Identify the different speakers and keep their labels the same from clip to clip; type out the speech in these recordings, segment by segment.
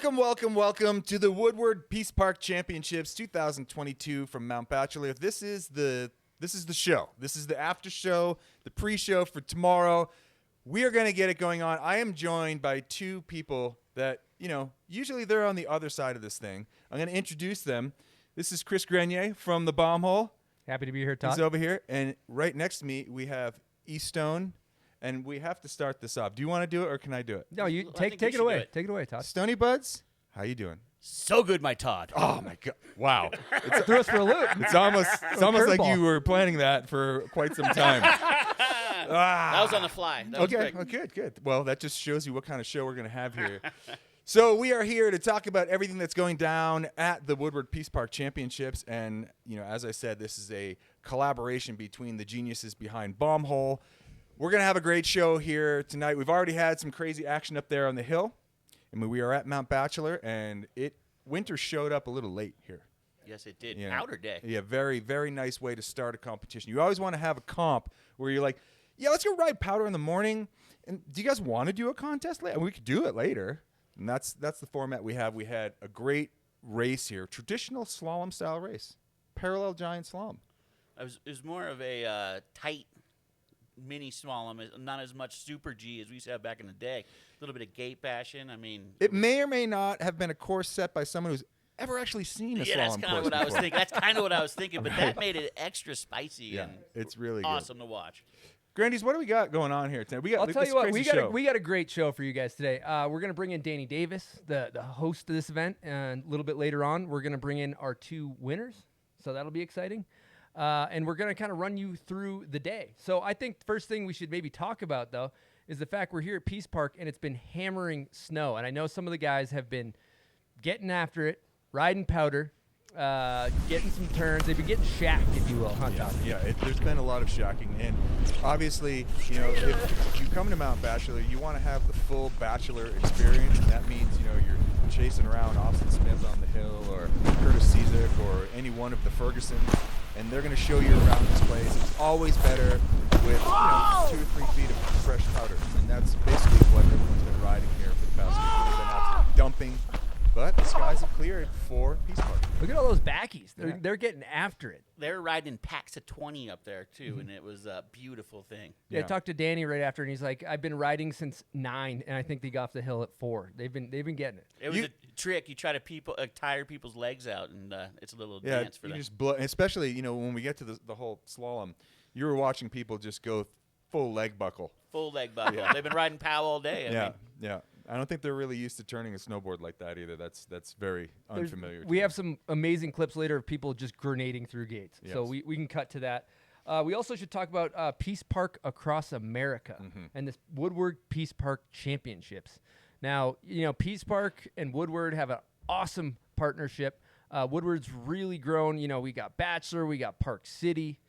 Speaker 1: Welcome to the Woodward Peace Park Championships 2022 from Mount Bachelor. This is the show. This is the after show, the pre-show for tomorrow. We are going to get it going on. I am joined by two people that, usually they're on the other side of this thing. I'm going to introduce them. This is Chris Grenier from the Bomb Hole.
Speaker 2: Happy to be here, Todd.
Speaker 1: He's over here. And right next to me, we have Stone. And we have to start this off. Do you want to do it or can I do it?
Speaker 2: No, you take it away. Take it away, Todd.
Speaker 1: Stony Buds, how you doing?
Speaker 3: So good, my Todd.
Speaker 1: Oh my God! Wow,
Speaker 2: Threw us for a loop.
Speaker 1: It's almost like you were planning that for quite some time.
Speaker 3: That was on the fly. That was quick.
Speaker 1: Oh, good. Well, that just shows you what kind of show we're going to have here. So we are here to talk about everything that's going down at the Woodward Peace Park Championships, and as I said, this is a collaboration between the geniuses behind Bomb Hole. We're going to have a great show here tonight. We've already had some crazy action up there on the hill. We are at Mount Bachelor, and winter showed up a little late here.
Speaker 3: Yes, it did. Powder day.
Speaker 1: Yeah, very, very nice way to start a competition. You always want to have a comp where you're like, yeah, let's go ride powder in the morning. And do you guys want to do a contest later? We could do it later. And that's the format we have. We had a great race here, traditional slalom-style race, parallel giant slalom.
Speaker 3: It was more of a tight mini slalom, not as much super G as we used to have back in the day. A little bit of gate bashing.
Speaker 1: It may or may not have been a course set by someone who's ever actually seen a slalom course.
Speaker 3: That's kind of what I was thinking. That's kind of what I was thinking, but that made it extra spicy.
Speaker 1: Yeah,
Speaker 3: and
Speaker 1: it's really
Speaker 3: awesome to watch.
Speaker 1: Grandies, what do we got going on here tonight?
Speaker 2: I'll tell you what, we got a great show for you guys today. We're going to bring in Danny Davis, the host of this event, and a little bit later on, we're going to bring in our two winners, so that'll be exciting. And we're going to kind of run you through the day. So I think the first thing we should maybe talk about, though, is the fact we're here at Peace Park, and it's been hammering snow. And I know some of the guys have been getting after it, riding powder, getting some turns. They've been getting shacked, if you will, huh, Todd?
Speaker 1: Yeah, there's been a lot of shocking. And obviously, if you come to Mount Bachelor, you want to have the full Bachelor experience. And that means, you're chasing around Austin Smith on the hill or Curtis Cizik or any one of the Fergusons. And they're going to show you around this place. It's always better with 2 or 3 feet of fresh powder. And that's basically what everyone's been riding here for the past week. They've been absolutely dumping. But the skies have cleared for Peace Park.
Speaker 2: Look at all those backies. They're getting after it.
Speaker 3: They're riding packs of 20 up there, too, and it was a beautiful thing.
Speaker 2: Yeah, I talked to Danny right after, and he's like, I've been riding since 9, and I think they got off the hill at 4. They've been getting it.
Speaker 3: It was a trick. You try to tire people's legs out, and it's a little dance for them.
Speaker 1: Just especially, when we get to the whole slalom, you were watching people just go full leg buckle.
Speaker 3: Full leg buckle. Yeah. They've been riding POW all day.
Speaker 1: Yeah. I don't think they're really used to turning a snowboard like that either. That's very unfamiliar.
Speaker 2: We have some amazing clips later of people just grenading through gates. Yes. So we can cut to that. We also should talk about Peace Park across America and this Woodward Peace Park Championships. Now, Peace Park and Woodward have an awesome partnership. Woodward's really grown. We got Bachelor, we got Park City.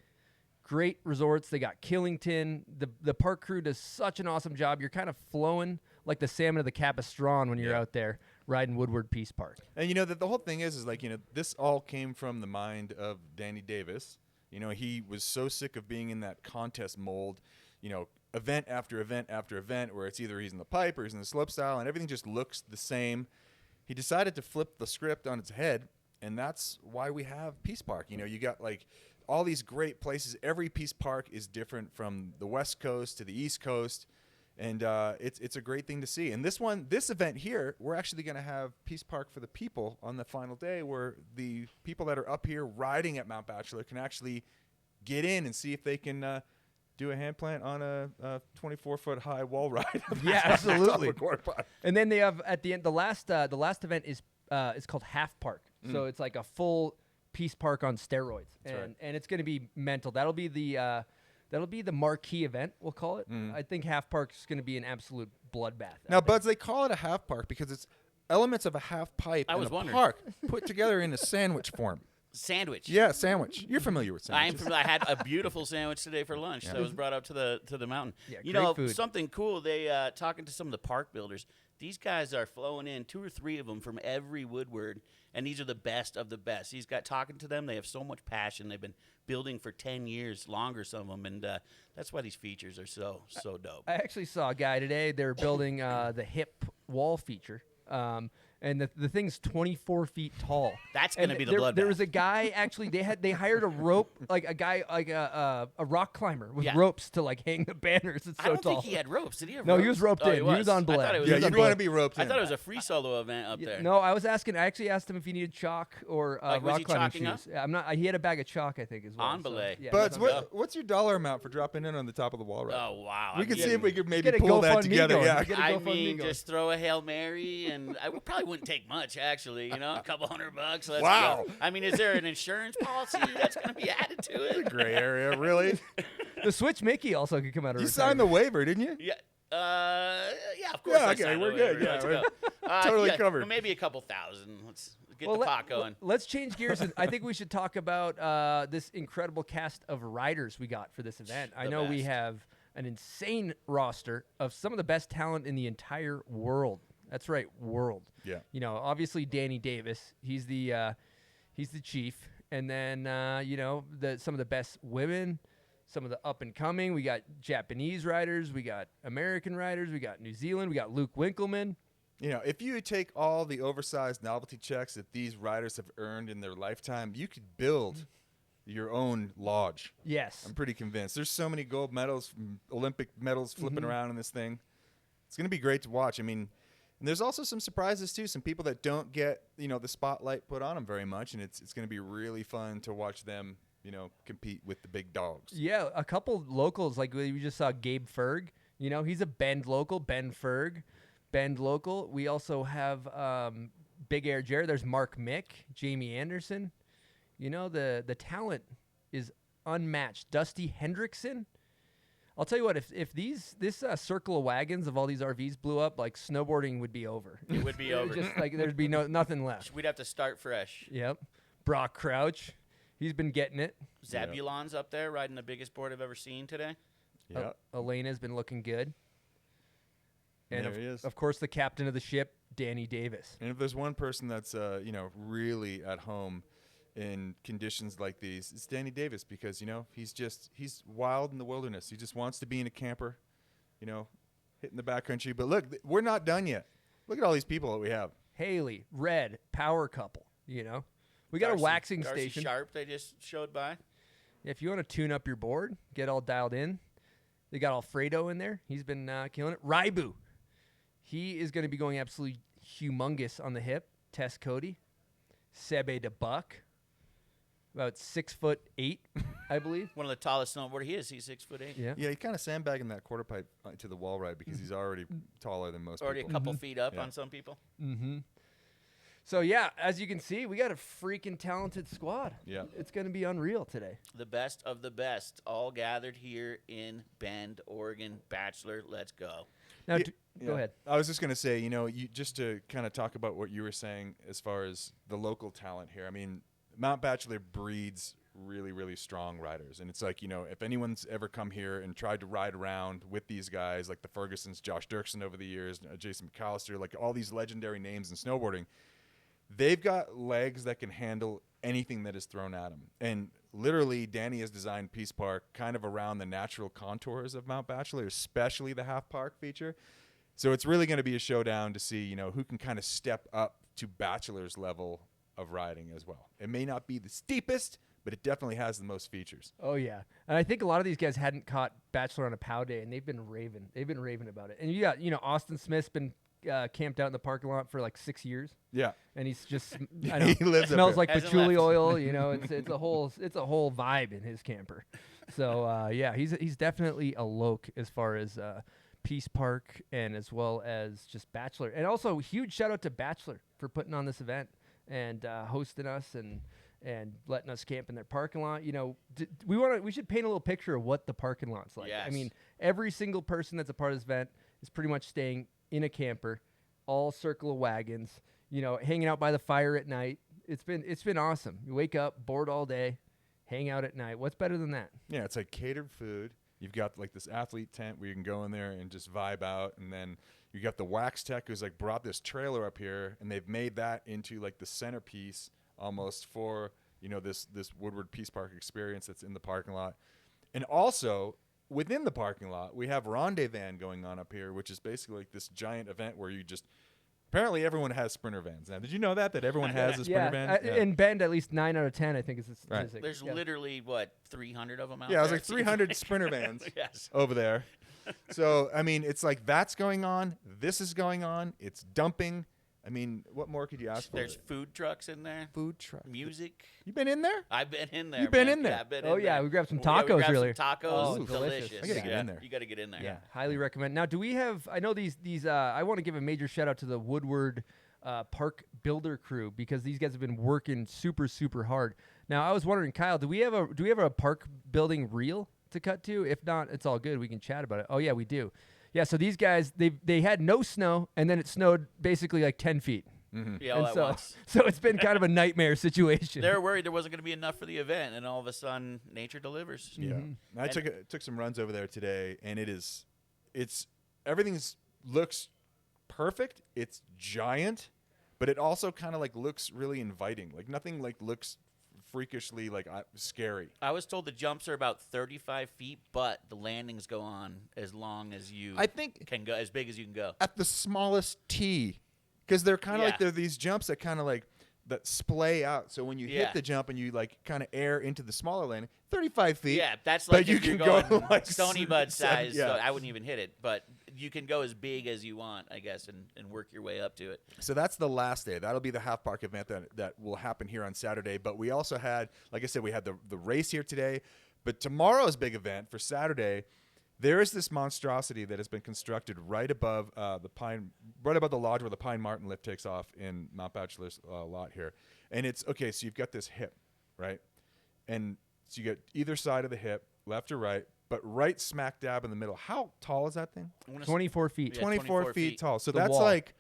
Speaker 2: Great resorts. They got Killington. The park crew does such an awesome job. You're kind of flowing like the salmon of the Capistrano when you're out there riding Woodward Peace Park.
Speaker 1: And the whole thing is like, this all came from the mind of Danny Davis. He was so sick of being in that contest mold, event after event after event where it's either he's in the pipe or he's in the slopestyle and everything just looks the same. He decided to flip the script on its head, and that's why we have Peace Park. You got like all these great places. Every Peace Park is different from the West Coast to the East Coast. And it's a great thing to see. And this event here, we're actually going to have Peace Park for the people on the final day where the people that are up here riding at Mount Bachelor can actually get in and see if they can do a hand plant on a 24-foot high wall ride.
Speaker 2: Yeah, absolutely. And then they have at the end, the last event is called Half Park. So it's like a full Peace Park on steroids. And it's going to be mental. That'll be the marquee event, we'll call it. I think Half Park is going to be an absolute bloodbath.
Speaker 1: Now, Buds, they call it a half park because it's elements of a half pipe and a park put together in a sandwich form.
Speaker 3: Sandwich.
Speaker 1: Yeah, sandwich. You're familiar with sandwiches.
Speaker 3: I had a beautiful sandwich today for lunch that was brought up to the mountain.
Speaker 2: Yeah, great food.
Speaker 3: Something cool. They talking to some of the park builders. These guys are flowing in 2 or 3 of them from every Woodward, and these are the best of the best. He's got talking to them. They have so much passion. They've been building for 10 years, longer, some of them, and that's why these features are so dope.
Speaker 2: I actually saw a guy today. They're building the hip wall feature. and the thing's 24 feet tall.
Speaker 3: That's gonna be the bloodbath.
Speaker 2: There was a guy actually. They hired a rope, like a guy, like a rock climber with ropes to like hang the banners. It's so
Speaker 3: I don't
Speaker 2: tall.
Speaker 3: think he had ropes. Did he have
Speaker 2: No,
Speaker 3: ropes?
Speaker 2: he was roped in. He was on belay.
Speaker 1: Yeah, you'd want to be roped in.
Speaker 3: I thought it was a free solo event up there.
Speaker 2: No, I actually asked him if he needed chalk or
Speaker 3: Like, was
Speaker 2: rock
Speaker 3: he
Speaker 2: climbing
Speaker 3: chalking
Speaker 2: shoes. Yeah, I'm not. He had a bag of chalk, I think, as well.
Speaker 3: On belay.
Speaker 2: Yeah,
Speaker 1: But
Speaker 3: that's
Speaker 1: what's your dollar amount for dropping in on the top of the wall ride?
Speaker 3: Oh wow!
Speaker 1: We could see if we could maybe
Speaker 2: get a
Speaker 1: pull that
Speaker 2: GoFundMe
Speaker 1: together.
Speaker 2: going.
Speaker 1: Yeah.
Speaker 2: Get a
Speaker 3: I
Speaker 2: GoFundMe
Speaker 3: mean,
Speaker 2: going.
Speaker 3: just throw a Hail Mary, and I probably wouldn't take much, actually. You know, a couple $100. Let's
Speaker 1: Wow.
Speaker 3: go. I mean, is there an insurance policy that's going to be added to it?
Speaker 1: Gray area, really?
Speaker 2: The Switch Mickey also could come out of
Speaker 1: You
Speaker 2: retirement.
Speaker 1: signed the waiver, didn't you?
Speaker 3: Yeah. Yeah, of course.
Speaker 1: Yeah,
Speaker 3: I
Speaker 1: okay,
Speaker 3: signed
Speaker 1: we're
Speaker 3: the
Speaker 1: good,
Speaker 3: waiver.
Speaker 1: yeah,
Speaker 3: Let's
Speaker 1: we're
Speaker 3: go.
Speaker 1: totally
Speaker 3: Yeah,
Speaker 1: covered.
Speaker 3: well, maybe a couple thousand. Let's get
Speaker 2: Well,
Speaker 3: the pot going.
Speaker 2: Let's change gears. And I think we should talk about this incredible cast of riders we got for this event. I know we
Speaker 3: best.
Speaker 2: have an insane roster of some of the best talent in the entire world. That's right, world.
Speaker 1: Yeah.
Speaker 2: You know, obviously Danny Davis. He's the chief, and then some of the best women, some of the up and coming. We got Japanese riders, we got American riders, we got New Zealand, we got Luke Winkleman.
Speaker 1: You know, if you take all the oversized novelty checks that these riders have earned in their lifetime, you could build your own lodge.
Speaker 2: Yes.
Speaker 1: I'm pretty convinced. There's so many gold medals, Olympic medals flipping around in this thing. It's going to be great to watch. I mean, and there's also some surprises too. Some people that don't get, the spotlight put on them very much, and it's going to be really fun to watch them, compete with the big dogs.
Speaker 2: Yeah, a couple locals, like we just saw Gabe Ferg. You know, he's a Bend local, Ben Ferg, Bend local. We also have Big Air Jared. There's Mark Mick, Jamie Anderson. You know, the talent is unmatched. Dusty Hendrickson. I'll tell you what, if this circle of wagons of all these RVs blew up, like snowboarding would be over.
Speaker 3: It would be over.
Speaker 2: Just like there'd be nothing left.
Speaker 3: We'd have to start fresh.
Speaker 2: Yep. Brock Crouch, he's been getting it.
Speaker 3: Zabulon's up there riding the biggest board I've ever seen today.
Speaker 1: Yeah.
Speaker 2: Elena's been looking good. And
Speaker 1: there he is.
Speaker 2: of course, the captain of the ship, Danny Davis.
Speaker 1: And if there's one person that's, really at home in conditions like these, it's Danny Davis, because, he's wild in the wilderness. He just wants to be in a camper, hitting the backcountry. But look, we're not done yet. Look at all these people that we have.
Speaker 2: Haley, Red, power couple, We got a waxing
Speaker 3: Darcy
Speaker 2: station.
Speaker 3: Sharp, they just showed by.
Speaker 2: If you want to tune up your board, get all dialed in. They got Alfredo in there. He's been killing it. Raibu. He is going to be going absolutely humongous on the hip. Tess Cody. Sebe de Buck. About 6'8", I believe.
Speaker 3: One of the tallest snowboarders. He's 6'8".
Speaker 2: Yeah.
Speaker 1: Yeah, he kind of sandbagging that quarter pipe to the wall ride because he's already taller than most
Speaker 3: Already a
Speaker 1: people.
Speaker 3: couple feet up
Speaker 1: Yeah.
Speaker 3: on some people.
Speaker 2: Mm-hmm. So, yeah, as you can see, we got a freaking talented squad.
Speaker 1: Yeah.
Speaker 2: It's going to be unreal today.
Speaker 3: The best of the best, all gathered here in Bend, Oregon. Bachelor, let's go.
Speaker 2: Now,
Speaker 1: Yeah,
Speaker 2: go ahead.
Speaker 1: I was just going to say, you just to kind of talk about what you were saying as far as the local talent here. I mean, Mount Bachelor breeds really, really strong riders. And it's like, if anyone's ever come here and tried to ride around with these guys, like the Fergusons, Josh Dirksen over the years, Jason McAllister, like all these legendary names in snowboarding, they've got legs that can handle anything that is thrown at them. And literally, Danny has designed Peace Park kind of around the natural contours of Mount Bachelor, especially the half park feature. So it's really going to be a showdown to see, who can kind of step up to Bachelor's level of riding as well. It may not be the steepest, but it definitely has the most features.
Speaker 2: Oh, yeah. And I think a lot of these guys hadn't caught Bachelor on a POW day, and they've been raving. They've been raving about it. And you got, Austin Smith's been camped out in the parking lot for like 6 years.
Speaker 1: Yeah.
Speaker 2: And he's just, I know,
Speaker 1: He lives up
Speaker 2: smells
Speaker 1: there.
Speaker 2: like
Speaker 3: Hasn't
Speaker 2: patchouli
Speaker 3: left.
Speaker 2: oil. It's a whole vibe in his camper. So yeah, he's definitely a loc as far as Peace Park and as well as just Bachelor. And also, huge shout out to Bachelor for putting on this event and hosting us and letting us camp in their parking lot. We should paint a little picture of what the parking lot's like. I
Speaker 3: Yes.
Speaker 2: mean, every single person that's a part of this event is pretty much staying in a camper, all circle of wagons, hanging out by the fire at night. It's been awesome. You wake up, bored all day, hang out at night. What's better than that?
Speaker 1: Yeah, it's like catered food. You've got like this athlete tent where you can go in there and just vibe out. And then you got the wax tech who's like brought this trailer up here, and they've made that into like the centerpiece almost for, this Woodward Peace Park experience that's in the parking lot. And also within the parking lot, we have Ronde Van going on up here, which is basically like this giant event where you just Apparently, everyone has Sprinter vans now. Did you know that everyone has a Sprinter van?
Speaker 2: In Bend, at least 9 out of 10, I think is the statistic.
Speaker 3: There's literally 300 of them out
Speaker 1: there?
Speaker 3: there.
Speaker 1: Yeah, it was like 300 Sprinter vans
Speaker 3: yes.
Speaker 1: over there. So I mean, it's like that's going on. This is going on. It's dumping. I mean, what more could you ask for?
Speaker 3: There's food trucks in there.
Speaker 1: Food truck.
Speaker 3: Music.
Speaker 1: You been in there?
Speaker 3: I've been in there.
Speaker 1: You've been
Speaker 3: man.
Speaker 1: in there?
Speaker 3: Yeah, I've been
Speaker 2: Oh,
Speaker 3: in
Speaker 2: yeah.
Speaker 3: there.
Speaker 2: We grabbed some
Speaker 3: Yeah, we
Speaker 2: tacos
Speaker 3: grabbed
Speaker 2: earlier.
Speaker 3: Some tacos.
Speaker 2: Oh,
Speaker 3: delicious.
Speaker 1: I gotta get in there.
Speaker 3: You got to get in there.
Speaker 2: Yeah, highly recommend. Now, do we have? I know these. I want to give a major shout out to the Woodward Park Builder crew because these guys have been working super hard. Now, I was wondering, Kyle, do we have a park building reel to cut to? If not, it's all good. We can chat about it. Oh yeah, we do. Yeah. So these guys, they had no snow, and then it snowed basically like 10 feet.
Speaker 1: Mm-hmm.
Speaker 3: Yeah, all at once.
Speaker 2: So it's been kind of a nightmare situation.
Speaker 3: They were worried there wasn't going to be enough for the event, and all of a sudden, nature delivers.
Speaker 1: Yeah, I took some runs over there today, and everything looks perfect. It's giant, but it also kind of like looks really inviting. Like nothing like looks freakishly like scary.
Speaker 3: I was told the jumps are about 35 feet, but the landings go on as long as you.
Speaker 1: I think
Speaker 3: can go as big as you can go
Speaker 1: at the smallest tee. Because they're kind of like they're these jumps that kind of like that splay out. So when you hit the jump and you like kind of air into the smaller landing, 35 feet.
Speaker 3: Yeah, that's like
Speaker 1: but
Speaker 3: if
Speaker 1: you
Speaker 3: you're
Speaker 1: can
Speaker 3: going
Speaker 1: go like
Speaker 3: Stony Bud size.
Speaker 1: Yeah.
Speaker 3: So I wouldn't even hit it, but you can go as big as you want, I guess, and work your way up to it.
Speaker 1: So that's the last day. That'll be the half park event that will happen here on Saturday. But we also had, like I said, we had the race here today. But tomorrow's big event for Saturday. There is this monstrosity that has been constructed right above the lodge where the Pine Martin lift takes off in Mount Bachelor's lot here. And it's, okay, so you've got this hip, right? And so you get either side of the hip, left or right, but right smack dab in the middle. How tall is that thing?
Speaker 2: 24 feet.
Speaker 3: Yeah,
Speaker 1: 24 feet tall. So
Speaker 2: The
Speaker 1: that's
Speaker 2: wall.
Speaker 1: like,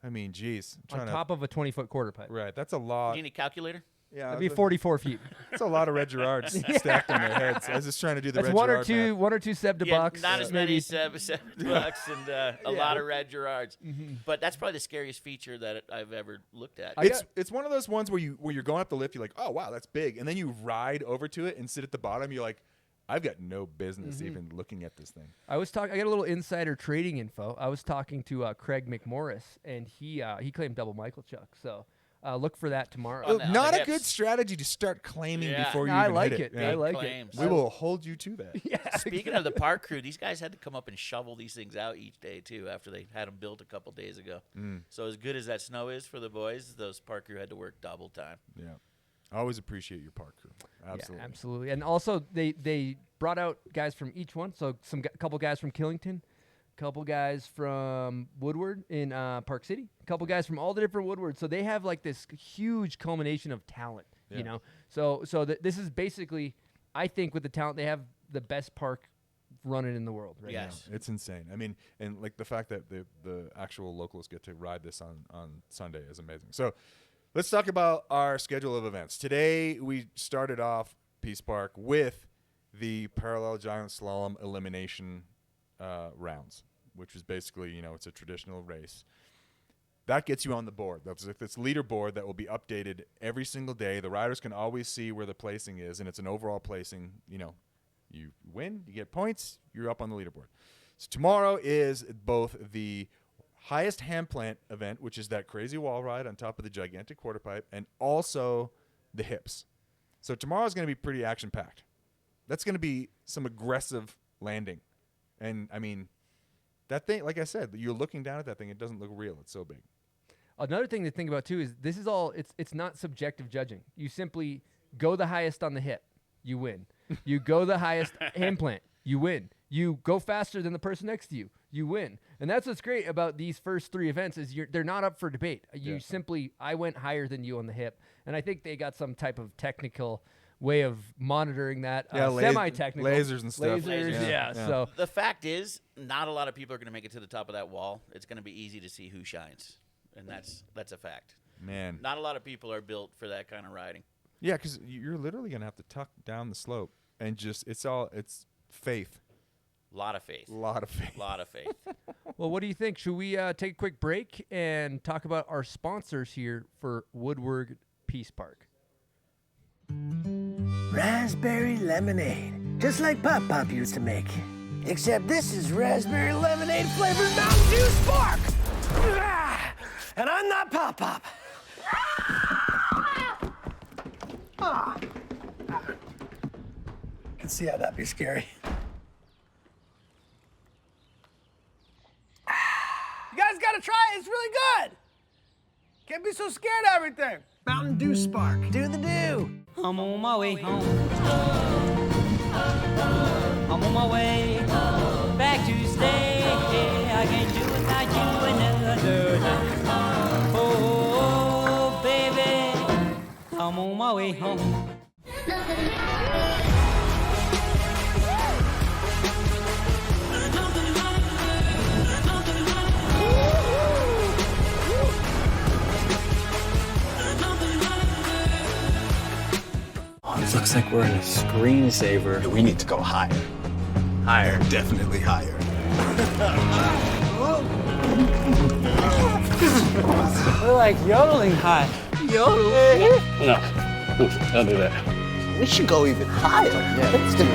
Speaker 1: I mean, geez.
Speaker 2: On top of a 20-foot quarter pipe.
Speaker 1: Right, that's a lot.
Speaker 3: Do you need a calculator?
Speaker 1: Yeah,
Speaker 2: That'd be 44 feet.
Speaker 1: That's a lot of Red Gerards stacked on their heads. I was just trying to do the
Speaker 2: That's
Speaker 1: Red
Speaker 2: one
Speaker 1: Gerard math.
Speaker 2: or two Seb de Bucks.
Speaker 3: Not as many Seb Bucks and a lot of Red Gerards.
Speaker 2: Mm-hmm.
Speaker 3: But that's probably the scariest feature that I've ever looked at.
Speaker 1: It's one of those ones where you're going up the lift, you're like, oh wow, that's big, and then you ride over to it and sit at the bottom. You're like, I've got no business even looking at this thing.
Speaker 2: I got a little insider trading info. I was talking to Craig McMorris, and he claimed double Michael Chuck. So look for that tomorrow.
Speaker 1: Not a good strategy to start claiming before you
Speaker 2: I
Speaker 1: even
Speaker 2: like
Speaker 1: hit
Speaker 2: it.
Speaker 1: Yeah.
Speaker 2: I like
Speaker 3: claims.
Speaker 2: it.
Speaker 1: We will hold you to that.
Speaker 2: Yeah.
Speaker 3: Speaking of the park crew, these guys had to come up and shovel these things out each day, too, after they had them built a couple days ago. So as good as that snow is for the boys, those park crew had to work double time.
Speaker 1: Yeah. I always appreciate your park crew. Absolutely.
Speaker 2: Yeah, absolutely. And also, they brought out guys from each one. So a couple guys from Killington, a couple guys from Woodward in Park City, a couple guys from all the different Woodwards. So they have like this huge culmination of talent, you know. So this is basically, I think, with the talent they have, the best park running in the world right now.
Speaker 1: It's insane. I mean, and like the fact that the actual locals get to ride this on Sunday is amazing. So let's talk about our schedule of events. Today, we started off Peace Park with the parallel giant slalom elimination rounds, which is basically, it's a traditional race. That gets you on the board. That's this leaderboard that will be updated every single day. The riders can always see where the placing is, and it's an overall placing. You win, you get points, you're up on the leaderboard. So tomorrow is both the highest hand plant event, which is that crazy wall ride on top of the gigantic quarter pipe, and also the hips. So tomorrow's going to be pretty action-packed. That's going to be some aggressive landing. And, I mean, that thing, like I said, you're looking down at that thing, it doesn't look real. It's so big.
Speaker 2: Another thing to think about, too, is this is all, it's not subjective judging. You simply go the highest on the hip, you win. You go the highest hand plant, you win. You go faster than the person next to you, you win. And that's what's great about these first three events is they're not up for debate. I went higher than you on the hip. And I think they got some type of technical way of monitoring that. Semi-technical.
Speaker 1: Lasers and stuff.
Speaker 2: Yeah. So
Speaker 3: the fact is, not a lot of people are going to make it to the top of that wall. It's going to be easy to see who shines. And that's a fact.
Speaker 1: Man.
Speaker 3: Not a lot of people are built for that kind of riding.
Speaker 1: Yeah, because you're literally going to have to tuck down the slope. And just, it's faith.
Speaker 3: Lot of faith.
Speaker 1: Lot of faith.
Speaker 2: Well, what do you think? Should we take a quick break and talk about our sponsors here for Woodward Peace Park?
Speaker 4: Raspberry lemonade, just like Pop used to make. Except this is raspberry lemonade flavored Mountain Dew Spark. And I'm not Pop Pop. I can see how that'd be scary.
Speaker 5: You guys gotta try it. It's really good. Can't be so scared of everything.
Speaker 4: Mountain Dew Spark. Do the do.
Speaker 6: I'm on my way home. I'm on my way back to stay. I can't do without you another night. Oh, baby, I'm on my way home.
Speaker 7: It looks like we're in a screensaver.
Speaker 8: We need to go higher.
Speaker 7: Higher.
Speaker 8: Definitely higher.
Speaker 6: We're like yodeling high.
Speaker 8: No, don't do that. We should go even higher. Yeah, let's do it.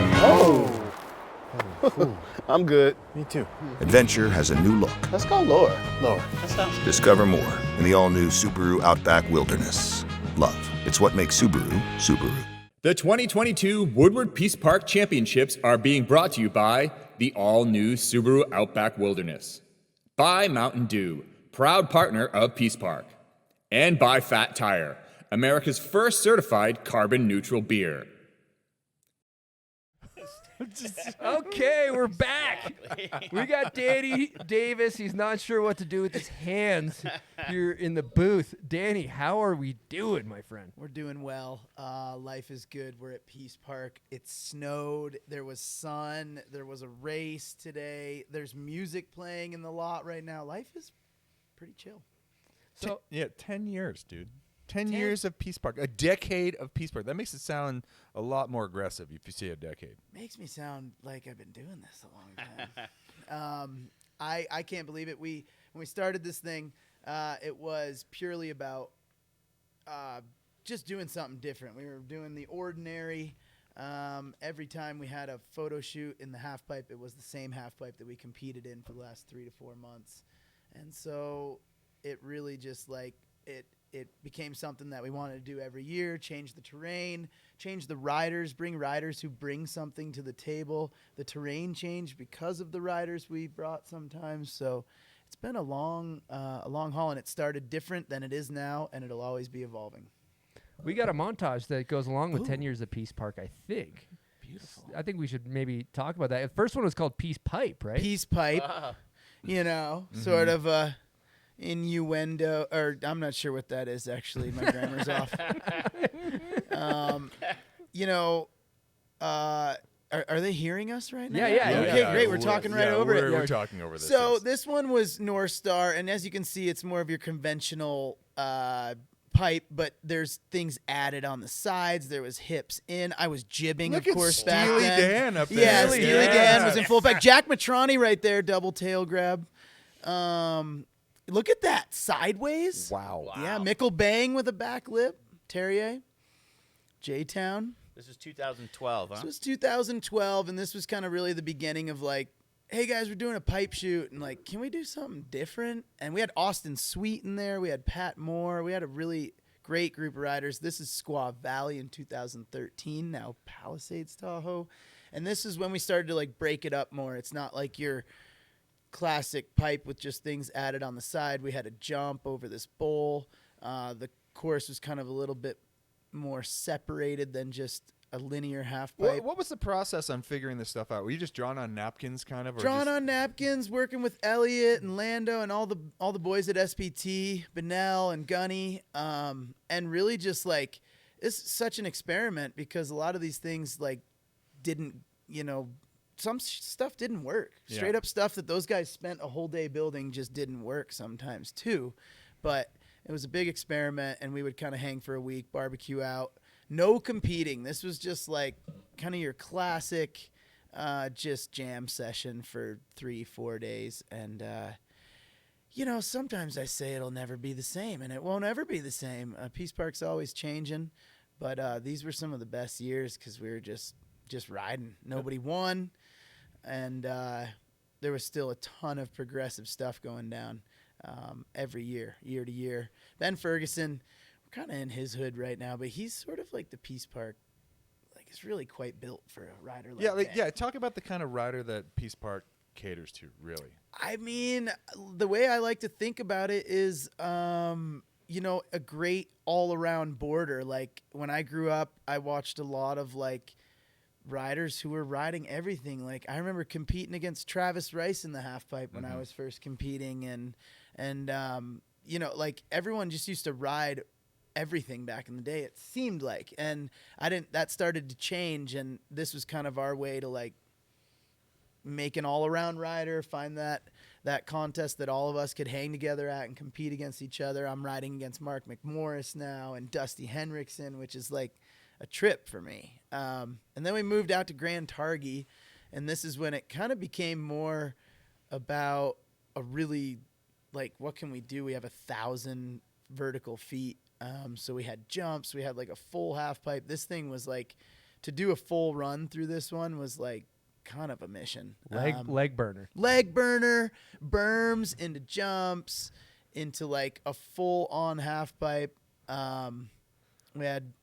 Speaker 8: Oh. I'm good.
Speaker 7: Me too.
Speaker 9: Adventure has a new look.
Speaker 8: Let's go lower. Lower.
Speaker 3: That sounds
Speaker 9: Discover more in the all-new Subaru Outback Wilderness. Love, it's what makes Subaru, Subaru.
Speaker 10: The 2022 Woodward Peace Park Championships are being brought to you by the all-new Subaru Outback Wilderness, by Mountain Dew, proud partner of Peace Park, and by Fat Tire, America's first certified carbon-neutral beer.
Speaker 2: Okay, we're back. We got Danny Davis. He's not sure what to do with his hands here in the booth. Danny, how are we doing, my friend?
Speaker 5: We're doing well. Life is good. We're at Peace Park. It snowed. There was sun. There was a race today. There's music playing in the lot right now. Life is pretty chill.
Speaker 2: So
Speaker 1: 10 years, dude. 10 years of Peace Park. A decade of Peace Park. That makes it sound a lot more aggressive if you say a decade.
Speaker 5: Makes me sound like I've been doing this a long time. I can't believe it. When we started this thing, it was purely about just doing something different. We were doing the ordinary. Every time we had a photo shoot in the half pipe, it was the same half pipe that we competed in for the last 3 to 4 months. And so it really just it became something that we wanted to do every year, change the terrain, change the riders, bring riders who bring something to the table. The terrain changed because of the riders we brought sometimes. So it's been a long haul, and it started different than it is now, and it'll always be evolving.
Speaker 2: we got a montage that goes along with 10 years of Peace Park, I think. Beautiful. I think we should maybe talk about that. The first one was called Peace Pipe, right?
Speaker 5: Peace Pipe, sort of a innuendo, or I'm not sure what that is, actually. My grammar's off. Are they hearing us right now?
Speaker 2: Yeah.
Speaker 5: Okay, great. We're talking right over it.
Speaker 1: We're talking over this.
Speaker 5: So
Speaker 1: yes.
Speaker 5: this one was North Star, and as you can see, it's more of your conventional pipe, but there's things added on the sides. There was hips in. I was jibbing,
Speaker 1: Look
Speaker 5: of course,
Speaker 1: at
Speaker 5: back
Speaker 1: Steely
Speaker 5: then.
Speaker 1: Dan up there.
Speaker 5: Yeah, Steely Dan was in full effect. Jack Matroni right there, double tail grab. Look at that, sideways.
Speaker 1: Wow.
Speaker 5: Yeah, Mickle Bang with a back lip. Terrier. J-Town.
Speaker 3: This is 2012, huh?
Speaker 5: This was 2012, and this was kind of really the beginning of like, hey guys, we're doing a pipe shoot, and like, can we do something different? And we had Austin Sweet in there. We had Pat Moore. We had a really great group of riders. This is Squaw Valley in 2013, now Palisades Tahoe. And this is when we started to like break it up more. It's not like your classic pipe with just things added on the side. We had a jump over this bowl. The course was kind of a little bit more separated than just a linear half pipe.
Speaker 1: What was the process on figuring this stuff out? Were you just drawing on napkins, kind of? Or
Speaker 5: Drawing
Speaker 1: just...
Speaker 5: on napkins, working with Elliot and Lando and all the boys at SPT, Benell and Gunny, and really just like, it's such an experiment because a lot of these things like didn't, some stuff didn't work.
Speaker 1: Yeah.
Speaker 5: Straight up stuff that those guys spent a whole day building just didn't work sometimes too. But it was a big experiment, and we would kind of hang for a week, barbecue out. No competing. This was just like kind of your classic just jam session for 3-4 days. And, sometimes I say it'll never be the same, and it won't ever be the same. Peace Park's always changing. But these were some of the best years because we were just riding. Nobody won. And there was still a ton of progressive stuff going down. every year to year. Ben Ferguson, we're kind of in his hood right now, but he's sort of like the Peace Park. Like, it's really quite built for a rider like that.
Speaker 1: Yeah. Talk about the kind of rider that Peace Park caters to, really.
Speaker 5: I mean, the way I like to think about it is, a great all-around boarder. Like, when I grew up, I watched a lot of, like, riders who were riding everything. Like, I remember competing against Travis Rice in the half pipe when I was first competing, and like, everyone just used to ride everything back in the day, it seemed like. And that started to change, and this was kind of our way to, like, make an all-around rider, find that contest that all of us could hang together at and compete against each other. I'm riding against Mark McMorris now and Dusty Henriksen, which is like a trip for me. And then we moved out to Grand Targhee, and this is when it kind of became more about a really, like, what can we do? We have 1,000 vertical feet. So we had jumps. We had, like, a full half pipe. This thing was, like, to do a full run through this one was, like, kind of a mission.
Speaker 2: Leg burner,
Speaker 5: berms into jumps, into, like, a full on half pipe. We had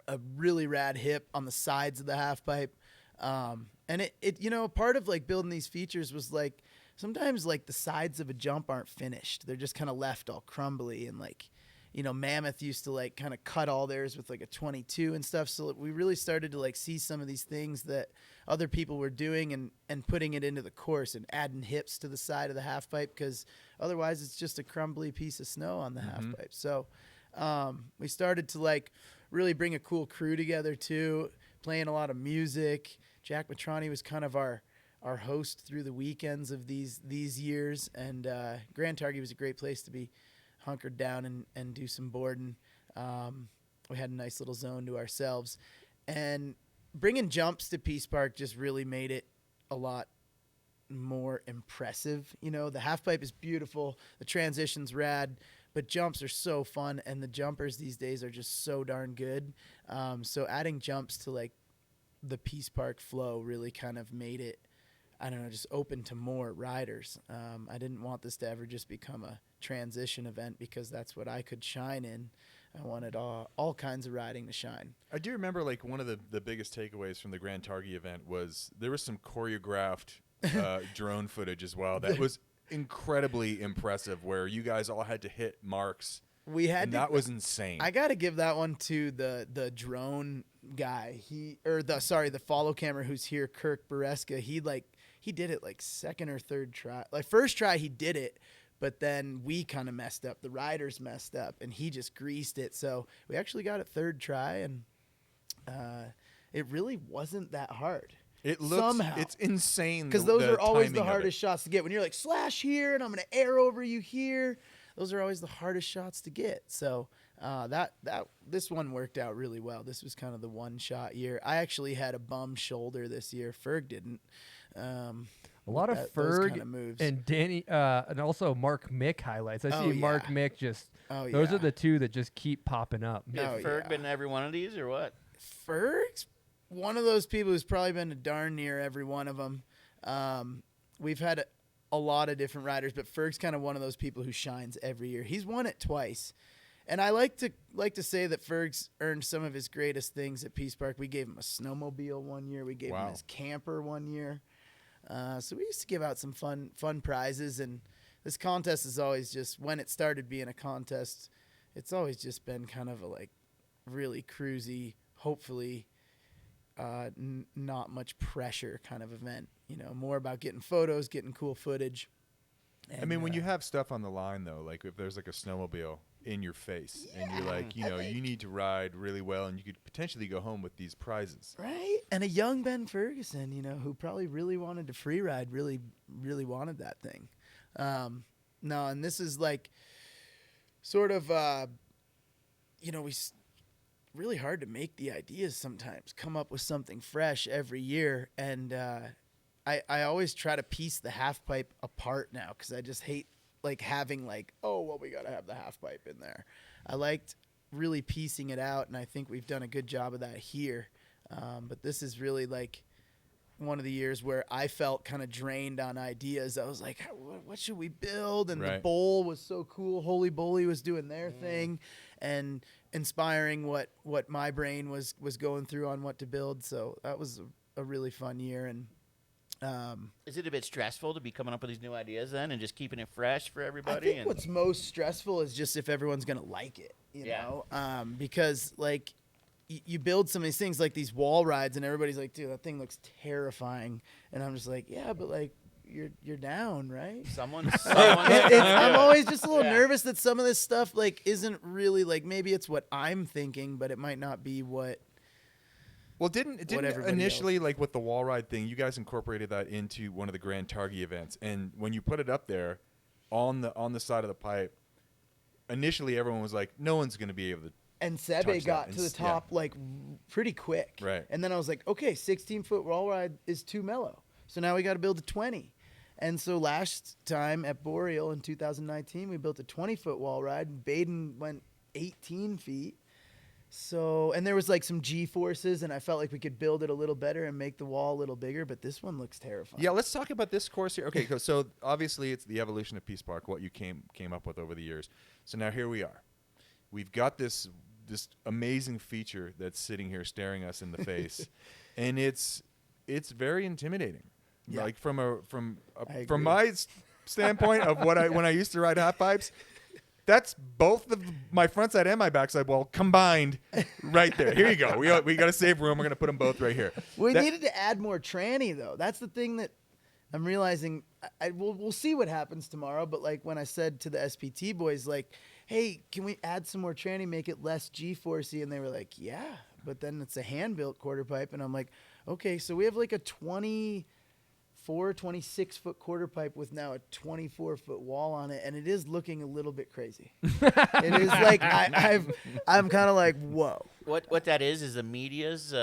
Speaker 5: a really rad hip on the sides of the half pipe. And it part of, like, building these features was, like, sometimes, like, the sides of a jump aren't finished. They're just kind of left all crumbly, and, like, Mammoth used to, like, kind of cut all theirs with, like, a 22 and stuff. So we really started to, like, see some of these things that other people were doing and putting it into the course and adding hips to the side of the half pipe, because otherwise it's just a crumbly piece of snow on the half pipe. So we started to, like, really bring a cool crew together too, playing a lot of music. Jack Matrani was kind of our host through the weekends of these years, and Grand Targhee was a great place to be hunkered down and do some boarding. We had a nice little zone to ourselves, and bringing jumps to Peace Park just really made it a lot more impressive. The half pipe is beautiful, the transition's rad, but jumps are so fun, and the jumpers these days are just so darn good. So adding jumps to, like, the Peace Park flow really kind of made it, I don't know, just open to more riders. I didn't want this to ever just become a transition event, because that's what I could shine in. I wanted all kinds of riding to shine. I
Speaker 1: do remember, like, one of the biggest takeaways from the Grand Targhee event was there was some choreographed drone footage as well. That was incredibly impressive, where you guys all had to hit marks. That was insane.
Speaker 5: I got to give that one to the drone guy. The follow camera who's here, Kirk Bereska. He did it, like, second or third try. Like, first try he did it, but then we kind of messed up. The riders messed up, and he just greased it. So we actually got it third try, and it really wasn't that hard.
Speaker 1: It looks somehow. It's insane,
Speaker 5: because those are always the hardest shots to get. When you're like, slash here, and I'm going to air over you here, those are always the hardest shots to get. So this one worked out really well. This was kind of the one-shot year. I actually had a bum shoulder this year. Ferg didn't.
Speaker 2: A lot of Ferg kind of moves. And Danny, and also Mark Mick highlights. I see Mark Mick just. Those are the two that just keep popping up.
Speaker 3: Has Ferg been in every one of these, or what?
Speaker 5: Ferg's one of those people who's probably been to darn near every one of them. We've had a lot of different riders, but Ferg's kind of one of those people who shines every year. He's won it twice. And I like to say that Ferg's earned some of his greatest things at Peace Park. We gave him a snowmobile one year. We gave him his camper one year. So we used to give out some fun prizes, and this contest is always just, when it started being a contest, it's always just been kind of a, like, really cruisy, hopefully not much pressure kind of event. More about getting photos, getting cool footage.
Speaker 1: And, I mean, when you have stuff on the line, though, like if there's, like, a snowmobile in your face, and you're like, you need to ride really well, and you could potentially go home with these prizes.
Speaker 5: Right. And a young Ben Ferguson, who probably really wanted to free ride, really, really wanted that thing. No, and this is, like, sort of, really hard to make the ideas sometimes, come up with something fresh every year. And I always try to piece the half pipe apart now, because I just hate, like, having, like, we got to have the half pipe in there. I liked really piecing it out, and I think we've done a good job of that here. But this is really, like, one of the years where I felt kind of drained on ideas. I was like, what should we build? And the bowl was so cool. Holy Bully was doing their thing and inspiring what my brain was going through on what to build. So that was a really fun year. And
Speaker 3: is it a bit stressful to be coming up with these new ideas then and just keeping it fresh for everybody?
Speaker 5: I think what's most stressful is just if everyone's going to like it, you know, because like you build some of these things like these wall rides and everybody's like, dude, that thing looks terrifying. And I'm just like, yeah, but like you're down, right? I'm always just a little nervous that some of this stuff like isn't really like, maybe it's what I'm thinking, but it might not be what.
Speaker 1: Well, didn't initially, like with the wall ride thing, you guys incorporated that into one of the Grand Targhee events, and when you put it up there on the side of the pipe, initially everyone was like, no one's going to be able to.
Speaker 5: And Sebe got to the top like pretty quick,
Speaker 1: right?
Speaker 5: And then I was like, okay, 16-foot wall ride is too mellow, so now we got to build a 20. And so last time at Boreal in 2019, we built a 20-foot wall ride. Baden went 18 feet. So, and there was like some G-forces, and I felt like we could build it a little better and make the wall a little bigger, but this one looks terrifying.
Speaker 1: Yeah, let's talk about this course here. Okay, so obviously it's the evolution of Peace Park, what you came up with over the years. So now here we are. We've got this amazing feature that's sitting here staring us in the face, and it's very intimidating. Yeah. Like from my standpoint of when I used to ride half pipes. That's both my front side and my backside wall combined right there. Here you go. We got to save room. We're going to put them both right here.
Speaker 5: We needed to add more tranny, though. That's the thing that I'm realizing. We'll see what happens tomorrow. But like when I said to the SPT boys, like, hey, can we add some more tranny, make it less G-forcey? And they were like, yeah. But then it's a hand-built quarter pipe. And I'm like, okay, so we have like a 26-foot quarter pipe with now a 24-foot wall on it, and it is looking a little bit crazy. It is like I'm kind of like, whoa.
Speaker 3: What that is the media's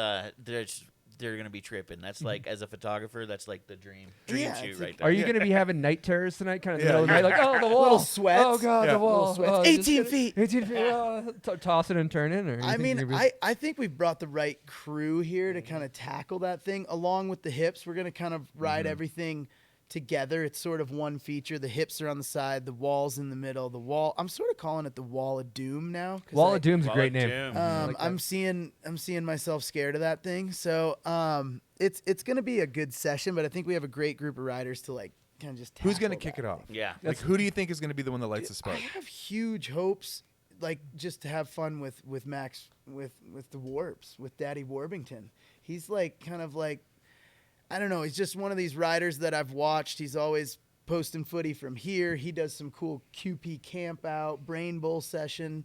Speaker 3: they're gonna be tripping. That's like, as a photographer, that's like the dream shoot right there.
Speaker 2: Are you gonna be having night terrors tonight, kind of in the middle of the night, like, oh, the wall,
Speaker 5: little sweats.
Speaker 2: Oh god, the wall,
Speaker 5: oh, 18 feet,
Speaker 2: 18 feet, tossing and turning? Or
Speaker 5: I mean, I think we've brought the right crew here to kind of tackle that thing, along with the hips. We're gonna kind of ride everything together. It's sort of one feature. The hips are on the side, the wall's in the middle. The wall, I'm sort of calling it the Wall of Doom now.
Speaker 2: Wall of Doom's a great name.
Speaker 5: Like I'm seeing myself scared of that thing. So it's gonna be a good session, but I think we have a great group of riders to like kind of just.
Speaker 1: Who's gonna kick it off?
Speaker 3: Yeah.
Speaker 1: Like who do you think is gonna be the one that lights the spark?
Speaker 5: I have huge hopes, like just to have fun with Max, with the Warbs, with Daddy Warbington. He's like kind of like, I don't know. He's just one of these riders that I've watched. He's always posting footy from here. He does some cool QP camp out, brain bowl session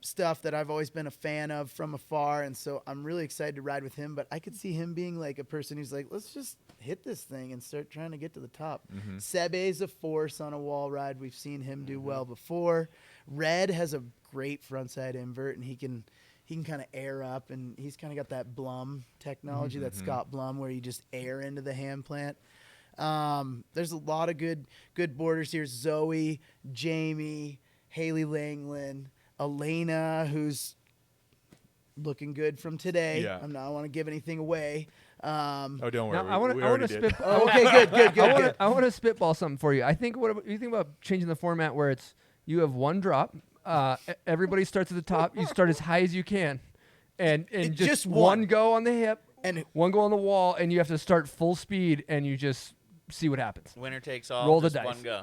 Speaker 5: stuff that I've always been a fan of from afar. And so I'm really excited to ride with him. But I could see him being like a person who's like, let's just hit this thing and start trying to get to the top. Sebe's a force on a wall ride. We've seen him do well before. Red has a great frontside invert, and he can kind of air up, and he's kind of got that Blum technology, that Scott Blum, where you just air into the hand plant. There's a lot of good boarders here. Zoe, Jamie, Haley Langland, Elena, who's looking good from today.
Speaker 1: Yeah.
Speaker 5: I don't want to give anything away.
Speaker 1: Don't worry.
Speaker 2: I want to spit.
Speaker 5: Okay, good.
Speaker 2: I want to spitball something for you. I think what you think about changing the format where it's you have one drop. Everybody starts at the top. You start as high as you can, and just one go on the hip and one go on the wall, and you have to start full speed, and you just see what happens.
Speaker 3: Winner takes all.
Speaker 2: Roll the
Speaker 3: just
Speaker 2: dice.
Speaker 3: One go.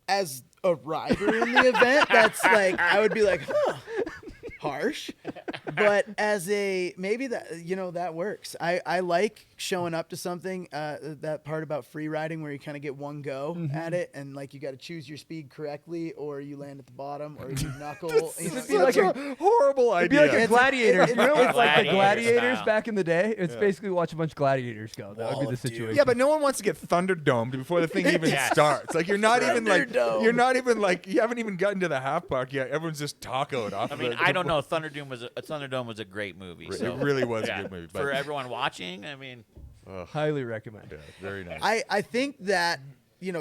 Speaker 5: As a rider in the event, that's like I would be like, harsh. But as a maybe that works. I like showing up to something, that part about free riding where you kind of get one go at it, and like you got to choose your speed correctly, or you land at the bottom, or you knuckle.
Speaker 1: It'd be like a horrible idea.
Speaker 2: It'd be like a gladiator. It's like the gladiators
Speaker 3: style.
Speaker 2: back in the day. It's basically watch a bunch of gladiators go. That would be the situation.
Speaker 1: Yeah, but no one wants to get thunderdomed before the thing even starts. Like you haven't even gotten to the half park yet. Everyone's just tacoed off.
Speaker 3: I mean, I don't know. Thunderdome was a great movie. So.
Speaker 1: It really was a good movie. But
Speaker 3: for everyone watching, I mean,
Speaker 2: highly recommend.
Speaker 1: Yeah, very nice.
Speaker 5: I think that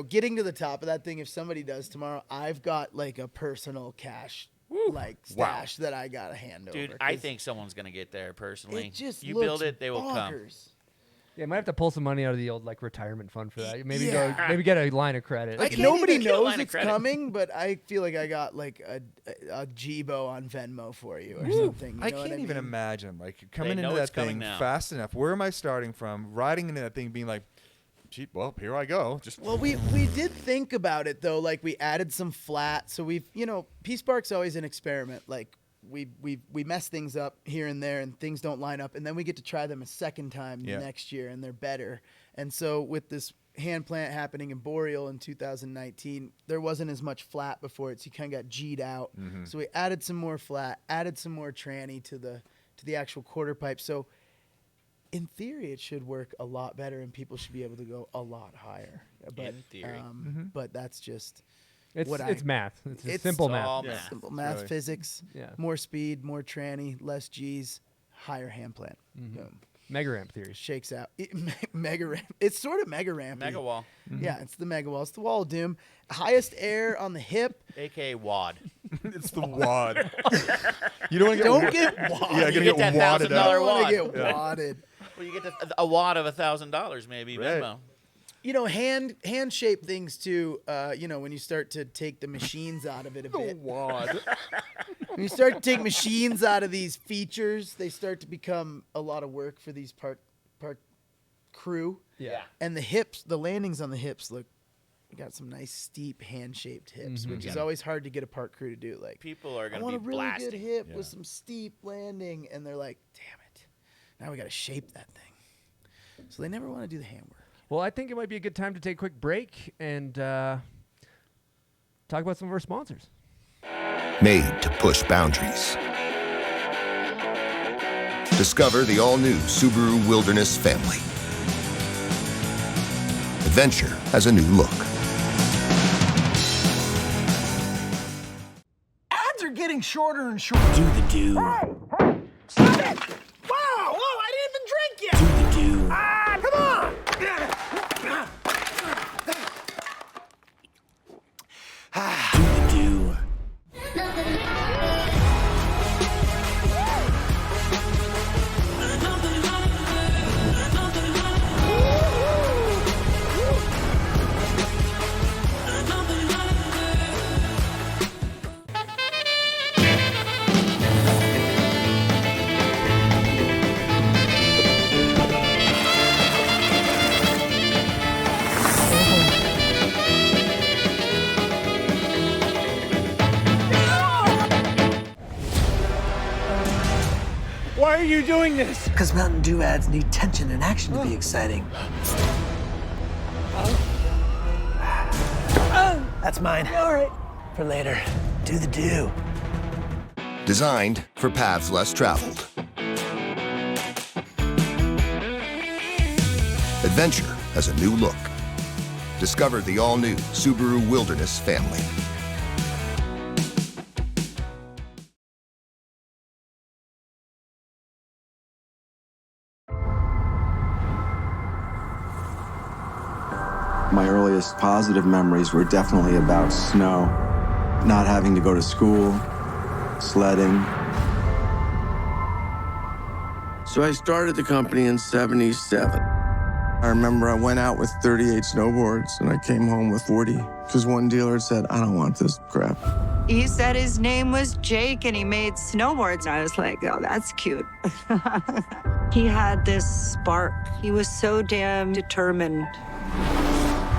Speaker 5: getting to the top of that thing, if somebody does tomorrow, I've got like a personal cash stash that I got to hand over.
Speaker 3: Dude, I think someone's gonna get there personally.
Speaker 5: It just
Speaker 3: you
Speaker 5: looks
Speaker 3: build it, they will come.
Speaker 2: Yeah, might have to pull some money out of the old like retirement fund for that. Maybe
Speaker 5: Yeah.
Speaker 2: maybe get a line of credit.
Speaker 5: Like nobody knows it's coming, but I feel like I got like a Jibo on Venmo for you or something. You
Speaker 1: I
Speaker 5: know what
Speaker 1: can't even
Speaker 5: mean?
Speaker 1: imagine like coming
Speaker 3: know
Speaker 1: into
Speaker 3: it's
Speaker 1: that
Speaker 3: coming
Speaker 1: thing
Speaker 3: now.
Speaker 1: fast enough. Where am I starting from? Riding into that thing, being like, gee, well, here I go. Just
Speaker 5: Well, we did think about it though. Like we added some flat, so we've Peace Park's always an experiment. Like we mess things up here and there, and things don't line up, and then we get to try them a second time the next year, and they're better. And so with this hand plant happening in Boreal in 2019, there wasn't as much flat before it, so you kind of got G'd out. So we added some more flat, added some more tranny to the actual quarter pipe. So in theory, it should work a lot better, and people should be able to go a lot higher. But,
Speaker 3: In theory.
Speaker 5: but that's just
Speaker 2: It's math. It's
Speaker 5: It's
Speaker 2: simple
Speaker 3: all
Speaker 2: math.
Speaker 3: math.
Speaker 5: simple math,
Speaker 1: Really.
Speaker 5: physics.
Speaker 2: Yeah.
Speaker 5: More speed, more tranny, less G's, higher hand plant. Boom.
Speaker 2: Mega ramp theory.
Speaker 5: Shakes out. Mega ramp. It's sort of mega ramp.
Speaker 3: Mega wall,
Speaker 5: Yeah, it's the mega wall. It's the wall of doom. Highest air on the hip.
Speaker 3: aka wad.
Speaker 1: it's the wad. You don't want to
Speaker 5: Don't get wadded.
Speaker 1: Yeah,
Speaker 3: You
Speaker 1: gonna
Speaker 3: get
Speaker 1: get
Speaker 3: that
Speaker 1: wadded
Speaker 3: $1,000
Speaker 1: out.
Speaker 5: don't want
Speaker 3: wad.
Speaker 5: to get wadded.
Speaker 3: Well, you get a wad of $1,000 maybe.
Speaker 1: Right.
Speaker 3: Venmo.
Speaker 5: Hand shaped things too. When you start to take the machines out of it a bit.
Speaker 1: Wad.
Speaker 5: When you start to take machines out of these features, they start to become a lot of work for these park crew.
Speaker 2: Yeah.
Speaker 5: And the hips, the landings on the hips look. You got some nice steep hand-shaped hips, which is always hard to get a park crew to do. Like
Speaker 3: People are
Speaker 5: I
Speaker 3: going
Speaker 5: want
Speaker 3: to
Speaker 5: a
Speaker 3: be
Speaker 5: really
Speaker 3: blasting.
Speaker 5: good hip with some steep landing, and they're like, "Damn it! Now we got to shape that thing." So they never want to do the handwork.
Speaker 2: Well, I think it might be a good time to take a quick break and talk about some of our sponsors.
Speaker 9: Made to push boundaries. Discover the all-new Subaru Wilderness family. Adventure has a new look.
Speaker 4: Ads are getting shorter and shorter.
Speaker 8: Do the do.
Speaker 4: Stop it! Wow! Whoa! I didn't even drink yet.
Speaker 8: Do the do.
Speaker 4: Ah! Come on!
Speaker 8: Do the do.
Speaker 4: Why are you doing this? Because Mountain Dew ads need tension and action to be exciting. That's mine. All right. For later. Do the do.
Speaker 9: Designed for paths less traveled. Adventure has a new look. Discover the all-new Subaru Wilderness family.
Speaker 11: My earliest positive memories were definitely about snow, not having to go to school, sledding.
Speaker 12: So I started the company in '77.
Speaker 11: I remember I went out with 38 snowboards and I came home with 40 because one dealer said, I don't want this crap.
Speaker 13: He said his name was Jake and he made snowboards. I was like, oh, that's cute. He had this spark. He was so damn determined.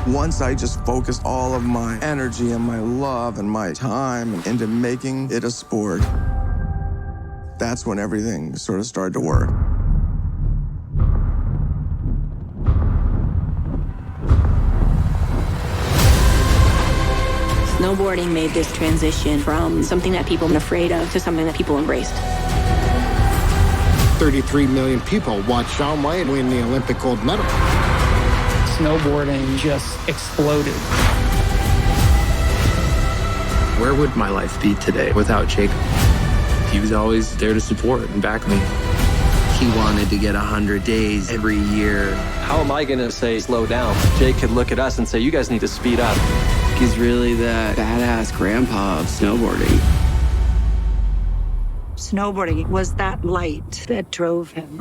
Speaker 11: Once I just focused all of my energy and my love and my time into making it a sport, that's when everything sort of started to work.
Speaker 14: Snowboarding made this transition from something that people were afraid of to something that people embraced.
Speaker 12: 33 million people watched Shaun White win the Olympic gold medal.
Speaker 15: Snowboarding just exploded.
Speaker 16: Where would my life be today without Jake? He was always there to support and back me.
Speaker 17: He wanted to get 100 days every year.
Speaker 18: How am I going to say slow down? Jake could look at us and say, you guys need to speed up.
Speaker 17: He's really the badass grandpa of snowboarding.
Speaker 13: Snowboarding was that light that drove him.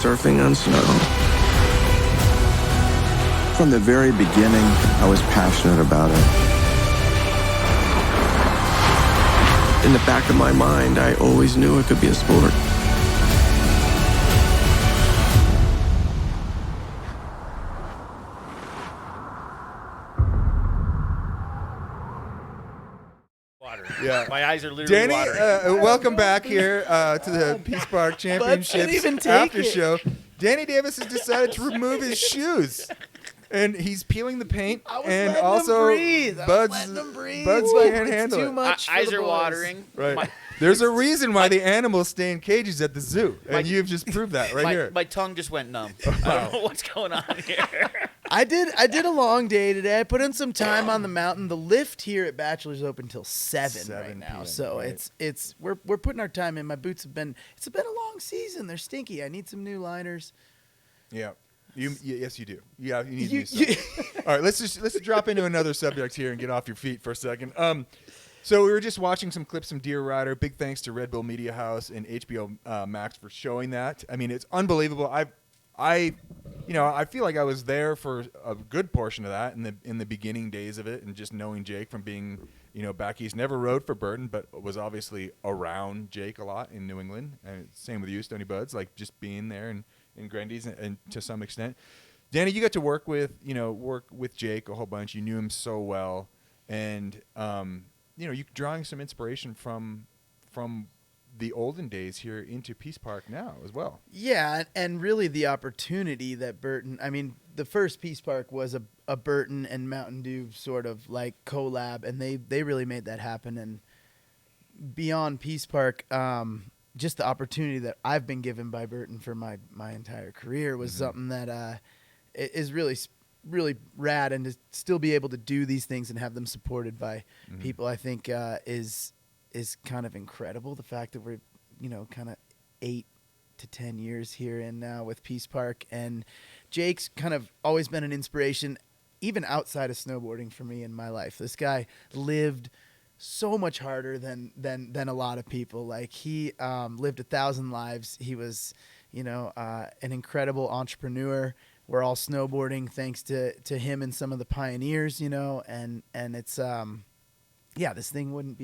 Speaker 11: surfing on snow. From the very beginning, I was passionate about it. In the back of my mind, I always knew it could be a sport.
Speaker 3: Yeah. My eyes are literally
Speaker 1: Danny,
Speaker 3: watering.
Speaker 1: welcome back here to the Peace Park Championships after show. Danny Davis has decided to remove his shoes. And he's peeling the paint, and also Bud's can't handle it.
Speaker 5: Too much.
Speaker 3: Eyes are watering.
Speaker 1: Right. There's a reason why the animals stay in cages at the zoo, and you've just proved that here.
Speaker 3: My tongue just went numb. I don't know what's going on here.
Speaker 5: I did a long day today. I put in some time on the mountain. The lift here at Bachelor's open till 7 right now,
Speaker 1: PM,
Speaker 5: so
Speaker 1: right.
Speaker 5: we're putting our time in. My boots have been a long season. They're stinky. I need some new liners.
Speaker 1: Yeah. Yes, you do. Yeah, you need to do something. All right, let's drop into another subject here and get off your feet for a second. So we were just watching some clips from Deer Rider. Big thanks to Red Bull Media House and HBO Max for showing that. I mean, it's unbelievable. I feel like I was there for a good portion of that in the beginning days of it, and just knowing Jake from being back east. Never rode for Burton, but was obviously around Jake a lot in New England. And same with you, Stony Buds, like just being there and in Grandy's and to some extent. Danny, you got to work with Jake a whole bunch. You knew him so well, and you drawing some inspiration from the olden days here into Peace Park now as well.
Speaker 5: Yeah, and really the opportunity that Burton, I mean, the first Peace Park was a Burton and Mountain Dew sort of like collab, and they really made that happen. And beyond Peace Park, just the opportunity that I've been given by Burton for my entire career was something that is really rad, and to still be able to do these things and have them supported by people, I think is kind of incredible. The fact that we're kind of 8 to 10 years here in now with Peace Park, and Jake's kind of always been an inspiration even outside of snowboarding for me in my life. This guy lived so much harder than a lot of people. Like he lived 1,000 lives. He was, an incredible entrepreneur. We're all snowboarding thanks to him and some of the pioneers, and it's this thing wouldn't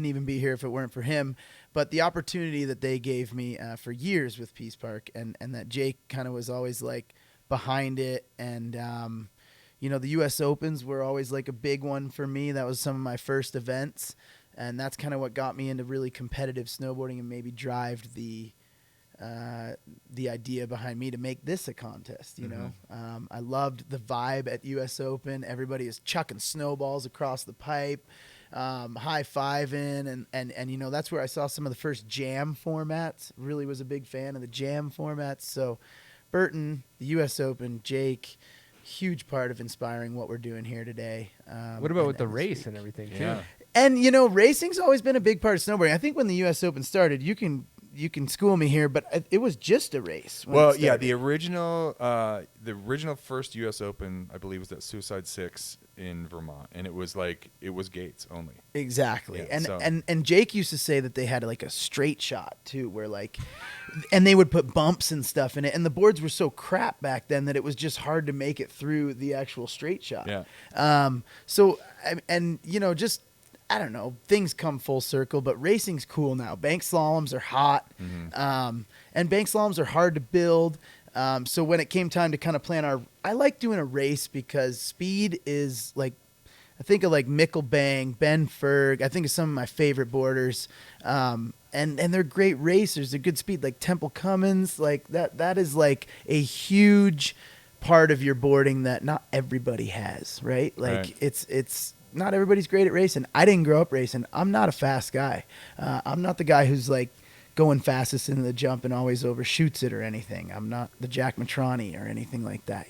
Speaker 5: even be here if it weren't for him. But the opportunity that they gave me for years with Peace Park, and that Jake kind of was always like behind it, and the U.S. Opens were always like a big one for me. That was some of my first events, and that's kind of what got me into really competitive snowboarding and maybe drived the idea behind me to make this a contest. I loved the vibe at U.S. Open. Everybody is chucking snowballs across the pipe, high-fiving, and that's where I saw some of the first jam formats. Really was a big fan of the jam formats. So Burton, the U.S. Open, Jake, huge part of inspiring what we're doing here today.
Speaker 2: What about with the race and everything too?
Speaker 1: Yeah.
Speaker 5: And racing's always been a big part of snowboarding. I think when the U.S. Open started, you can school me here, but it was just a race.
Speaker 1: Well, yeah, the original first U.S. Open, I believe, was at Suicide 6 in Vermont, and it was gates only.
Speaker 5: Exactly.
Speaker 1: Yeah,
Speaker 5: and Jake used to say that they had like a straight shot too, where and they would put bumps and stuff in it, and the boards were so crap back then that it was just hard to make it through the actual straight shot.
Speaker 1: Yeah.
Speaker 5: Just I don't know, things come full circle, but racing's cool now. Bank slaloms are hot, and bank slaloms are hard to build. So when it came time to kind of plan I like doing a race because speed is like, I think of like Mickelbang, Ben Ferg. I think of some of my favorite boarders, and they're great racers. They're good speed, like Temple Cummins. Like that is like a huge part of your boarding that not everybody has, right? Like it's not everybody's great at racing. I didn't grow up racing. I'm not a fast guy. I'm not the guy who's like going fastest into the jump and always overshoots it or anything. I'm not the Jack Matrani or anything like that.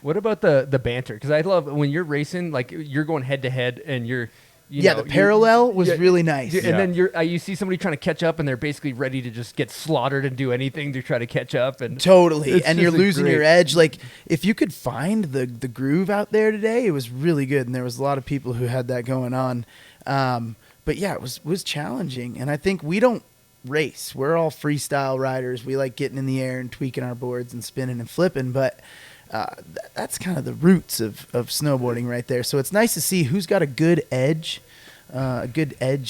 Speaker 2: What about the banter? Because I love when you're racing, like you're going head to head, and you're
Speaker 5: the parallel was really nice.
Speaker 2: And then you see somebody trying to catch up, and they're basically ready to just get slaughtered and do anything to try to catch up. And
Speaker 5: totally, and you're losing your edge. Like if you could find the groove out there today, it was really good, and there was a lot of people who had that going on. But yeah, it was challenging, and I think we don't race. We're all freestyle riders. We like getting in the air and tweaking our boards and spinning and flipping, but that's kind of the roots of snowboarding right there. So it's nice to see who's got a good edge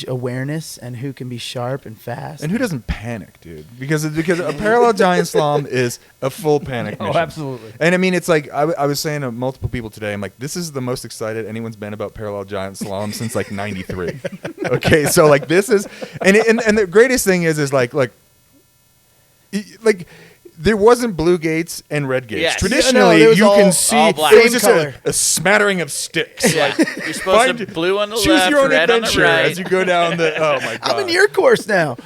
Speaker 5: awareness, and who can be sharp and fast.
Speaker 1: And who doesn't panic, dude? Because a parallel giant slalom is a full panic mission.
Speaker 2: Oh, absolutely.
Speaker 1: And I mean, it's like, I was saying to multiple people today, I'm like, this is the most excited anyone's been about parallel giant slalom since like 93. Okay, so like this is, and the greatest thing is like there wasn't blue gates and red gates.
Speaker 3: Yes.
Speaker 1: Traditionally,
Speaker 5: Yeah, no,
Speaker 1: you can see
Speaker 3: all black.
Speaker 1: it was
Speaker 5: Same
Speaker 1: just
Speaker 5: color.
Speaker 1: a smattering of sticks.
Speaker 3: Yeah. You're supposed to blue on the
Speaker 1: choose
Speaker 3: left,
Speaker 1: your own
Speaker 3: red on the
Speaker 1: adventure
Speaker 3: right.
Speaker 1: as you go down the. Oh my god!
Speaker 5: I'm in your course now.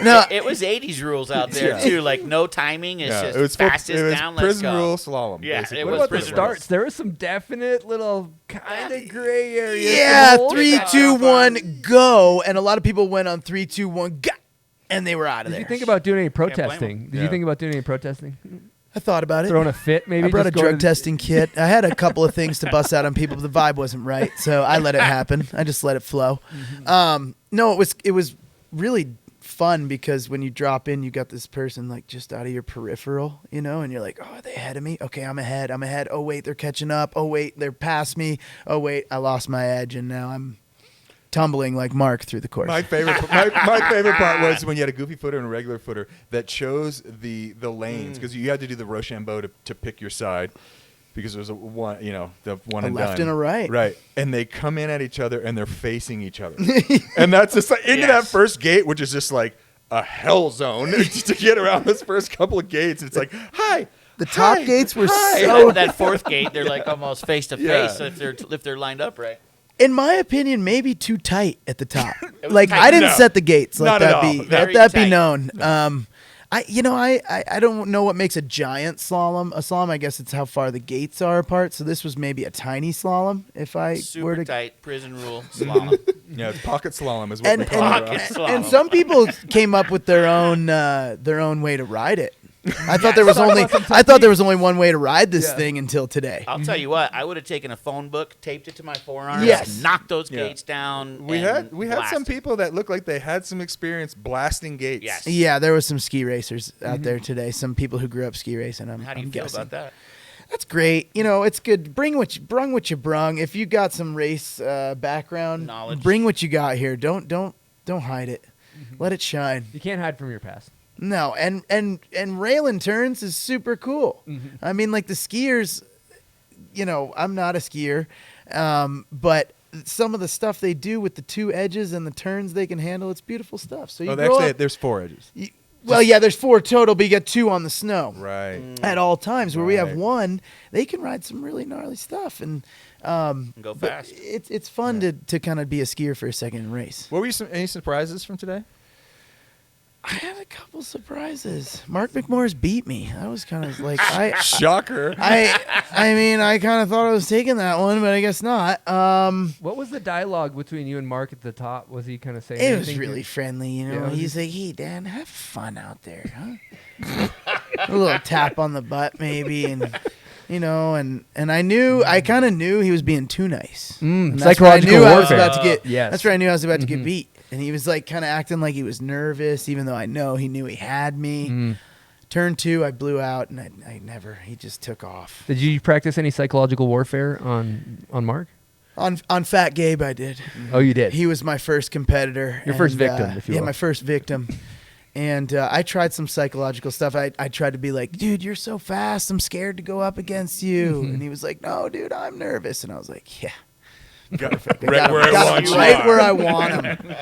Speaker 5: No,
Speaker 3: It was 80s rules out there
Speaker 1: Yeah.
Speaker 3: too, like no timing. It's just
Speaker 1: it was
Speaker 3: fastest
Speaker 1: it was
Speaker 3: down. Let's
Speaker 1: prison
Speaker 3: go.
Speaker 1: rule slalom.
Speaker 3: Yeah,
Speaker 1: basically.
Speaker 3: it
Speaker 2: What
Speaker 3: was
Speaker 2: about the
Speaker 3: prison
Speaker 2: starts? There was some definite little kind of gray areas.
Speaker 5: yeah,
Speaker 2: to hold.
Speaker 5: 3, 2, 1, go, and a lot of people went on 3, 2, 1, go, and they were out of
Speaker 2: Did
Speaker 5: there.
Speaker 2: you think about doing any
Speaker 3: blame 'em.
Speaker 2: protesting? Did
Speaker 1: Yeah.
Speaker 2: you think about doing any protesting?
Speaker 5: I thought about it.
Speaker 2: Throwing a fit, maybe?
Speaker 5: I brought a
Speaker 2: Just going
Speaker 5: drug
Speaker 2: to-
Speaker 5: testing kit. I had a couple of things to bust out on people, but the vibe wasn't right, so I let it happen. I just let it flow. No, it was really fun because when you drop in, you got this person like just out of your peripheral, and you're like, oh, are they ahead of me? Okay, I'm ahead. Oh wait, they're catching up. Oh wait, they're past me. Oh wait, I lost my edge, and now I'm tumbling like Mark through the course.
Speaker 1: My favorite part was when you had a goofy footer and a regular footer that chose the lanes, because you had to do the Rochambeau to pick your side, because there was the one and
Speaker 5: left
Speaker 1: done.
Speaker 5: and a right.
Speaker 1: Right, and they come in at each other and they're facing each other, and that's just like into that first gate, which is just like a hell zone to get around this first couple of gates. It's like, hi.
Speaker 5: The top gates were
Speaker 3: Yeah,
Speaker 5: so.
Speaker 3: that fourth gate, they're like almost face to
Speaker 1: Yeah.
Speaker 3: face if they're lined up right.
Speaker 5: In my opinion, maybe too tight at the top.
Speaker 3: was
Speaker 5: Like
Speaker 3: tight.
Speaker 5: I didn't
Speaker 1: No.
Speaker 5: set the gates.
Speaker 1: Not
Speaker 5: Let
Speaker 1: at all.
Speaker 5: let
Speaker 3: Very
Speaker 5: that be
Speaker 3: tight.
Speaker 5: known. I don't know what makes a giant slalom. A slalom, I guess it's how far the gates are apart. So this was maybe a tiny slalom. If I were
Speaker 3: Super
Speaker 5: to
Speaker 3: tight prison rule slalom.
Speaker 1: Yeah, it's pocket slalom is what we
Speaker 5: and
Speaker 1: call it.
Speaker 3: Pocket
Speaker 5: and,
Speaker 3: slalom.
Speaker 5: and some people came up with their own way to ride it. I thought there was only one way to ride this thing until today.
Speaker 3: I'll tell you what, I would have taken a phone book, taped it to my forearm,
Speaker 5: Yes.
Speaker 3: knocked those
Speaker 1: Yeah.
Speaker 3: gates down.
Speaker 1: We
Speaker 3: and
Speaker 1: had some
Speaker 3: blasted.
Speaker 1: people that looked like they had some experience blasting gates.
Speaker 3: Yes.
Speaker 5: Yeah, there was some ski racers out there today. Some people who grew up ski racing.
Speaker 3: How do you
Speaker 5: I'm
Speaker 3: feel
Speaker 5: guessing.
Speaker 3: about that?
Speaker 5: That's great. It's good. Bring what you brung. If you got some race background,
Speaker 3: Knowledge.
Speaker 5: bring what you got here. Don't hide it. Let it shine.
Speaker 2: You can't hide from your past.
Speaker 5: No, and railing turns is super cool. I mean, like the skiers, I'm not a skier, but some of the stuff they do with the two edges and the turns they can handle, it's beautiful stuff. So you grow
Speaker 1: actually,
Speaker 5: up-
Speaker 1: there's 4 edges.
Speaker 5: well, yeah, there's 4 total, but you got 2 on the snow.
Speaker 1: Right.
Speaker 5: At all times, where we have
Speaker 1: Right.
Speaker 5: 1, they can ride some really gnarly stuff, and
Speaker 3: Go
Speaker 5: but
Speaker 3: fast.
Speaker 5: It's fun to kind of be a skier for a second and race.
Speaker 1: What were any surprises from today?
Speaker 5: I had a couple surprises. Mark McMorris beat me. I was kind of like,
Speaker 1: Shocker.
Speaker 5: I mean, I kind of thought I was taking that one, but I guess not.
Speaker 2: What was the dialogue between you and Mark at the top? Was he kind of saying
Speaker 5: It was
Speaker 2: anything to
Speaker 5: really
Speaker 2: you?
Speaker 5: friendly,
Speaker 2: Yeah, was
Speaker 5: He's like, "Hey, Dan, have fun out there, huh?" A little tap on the butt, maybe, and and I kind of knew he was being too nice. And that's where I
Speaker 2: psychological
Speaker 5: knew I was
Speaker 2: warfare.
Speaker 5: about to get.
Speaker 2: Yes.
Speaker 5: That's where I knew I was about to get beat, and he was like kind of acting like he was nervous, even though I know he knew he had me. Turn 2, I blew out, and he just took off.
Speaker 2: Did you practice any psychological warfare on Mark?
Speaker 5: On Fat Gabe, I did.
Speaker 2: Oh, you did?
Speaker 5: He was my first competitor.
Speaker 2: Your first
Speaker 5: and,
Speaker 2: victim, if you will.
Speaker 5: my first victim. And I tried some psychological stuff. I tried to be like, dude, you're so fast. I'm scared to go up against you. And he was like, no, dude, I'm nervous. And I was like, yeah. Perfect.
Speaker 1: Right where I want you.
Speaker 5: Right where I want him.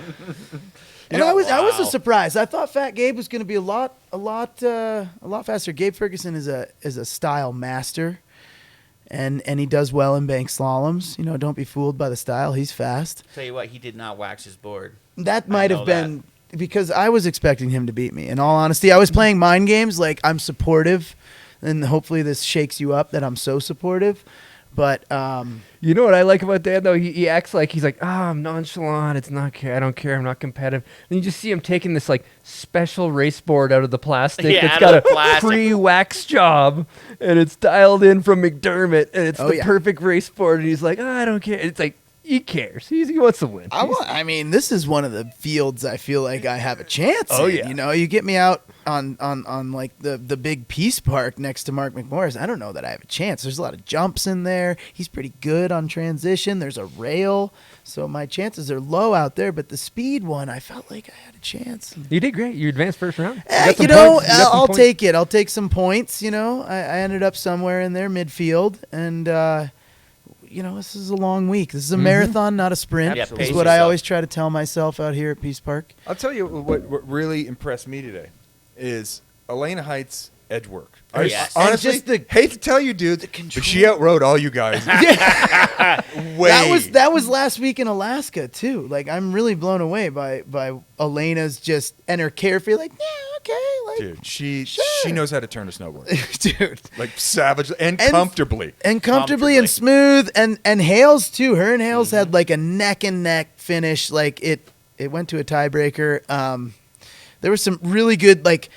Speaker 5: And I was surprised. I thought Fat Gabe was going to be a lot faster. Gabe Ferguson is a style master, and he does well in bank slaloms. Don't be fooled by the style. He's fast.
Speaker 3: Tell you what, he did not wax his board.
Speaker 5: That might have been because I was expecting him to beat me. In all honesty, I was playing mind games. Like I'm supportive, and hopefully this shakes you up that I'm so supportive. But
Speaker 2: you know what I like about Dan though? He acts like he's like, I'm nonchalant. It's not care. I don't care. I'm not competitive. And you just see him taking this like special race board out of the plastic.
Speaker 3: Yeah,
Speaker 2: It's
Speaker 3: out
Speaker 2: got
Speaker 3: of
Speaker 2: a
Speaker 3: the plastic.
Speaker 2: pre-wax job, and it's dialed in from McDermott, and it's
Speaker 5: Oh,
Speaker 2: the
Speaker 5: yeah.
Speaker 2: perfect race board. And he's like, I don't care. It's like he cares. He wants to win.
Speaker 5: I mean, this is one of the fields I feel like I have a chance.
Speaker 2: Oh,
Speaker 5: in,
Speaker 2: yeah.
Speaker 5: You know, you get me out on like the big Peace Park next to Mark McMorris. I don't know that I have a chance. There's a lot of jumps in there. He's pretty good on transition. There's a rail, so my chances are low out there. But the speed one, I felt like I had a chance.
Speaker 2: You did great. You advanced first round.
Speaker 5: I'll take it. I'll take some points. You know, I ended up somewhere in there midfield, and you know, this is a long week. This is a marathon, not a sprint.
Speaker 3: Yeah,
Speaker 5: This is what I always try to tell myself out here at Peace Park.
Speaker 1: I'll tell you what really impressed me today is Elena Height's edge work.
Speaker 3: Yes.
Speaker 1: Honestly,
Speaker 5: And just
Speaker 1: hate to tell you, dude, but she outrode all you guys.
Speaker 5: That was last week in Alaska too. Like, I'm really blown away by Elena's and her carefree. Like, yeah, okay, like,
Speaker 1: dude, she knows how to turn a snowboard,
Speaker 5: dude,
Speaker 1: like savage and comfortably,
Speaker 5: and smooth, and Hales too. Her and Hales had like a neck and neck finish. Like it went to a tiebreaker. There was some really good like.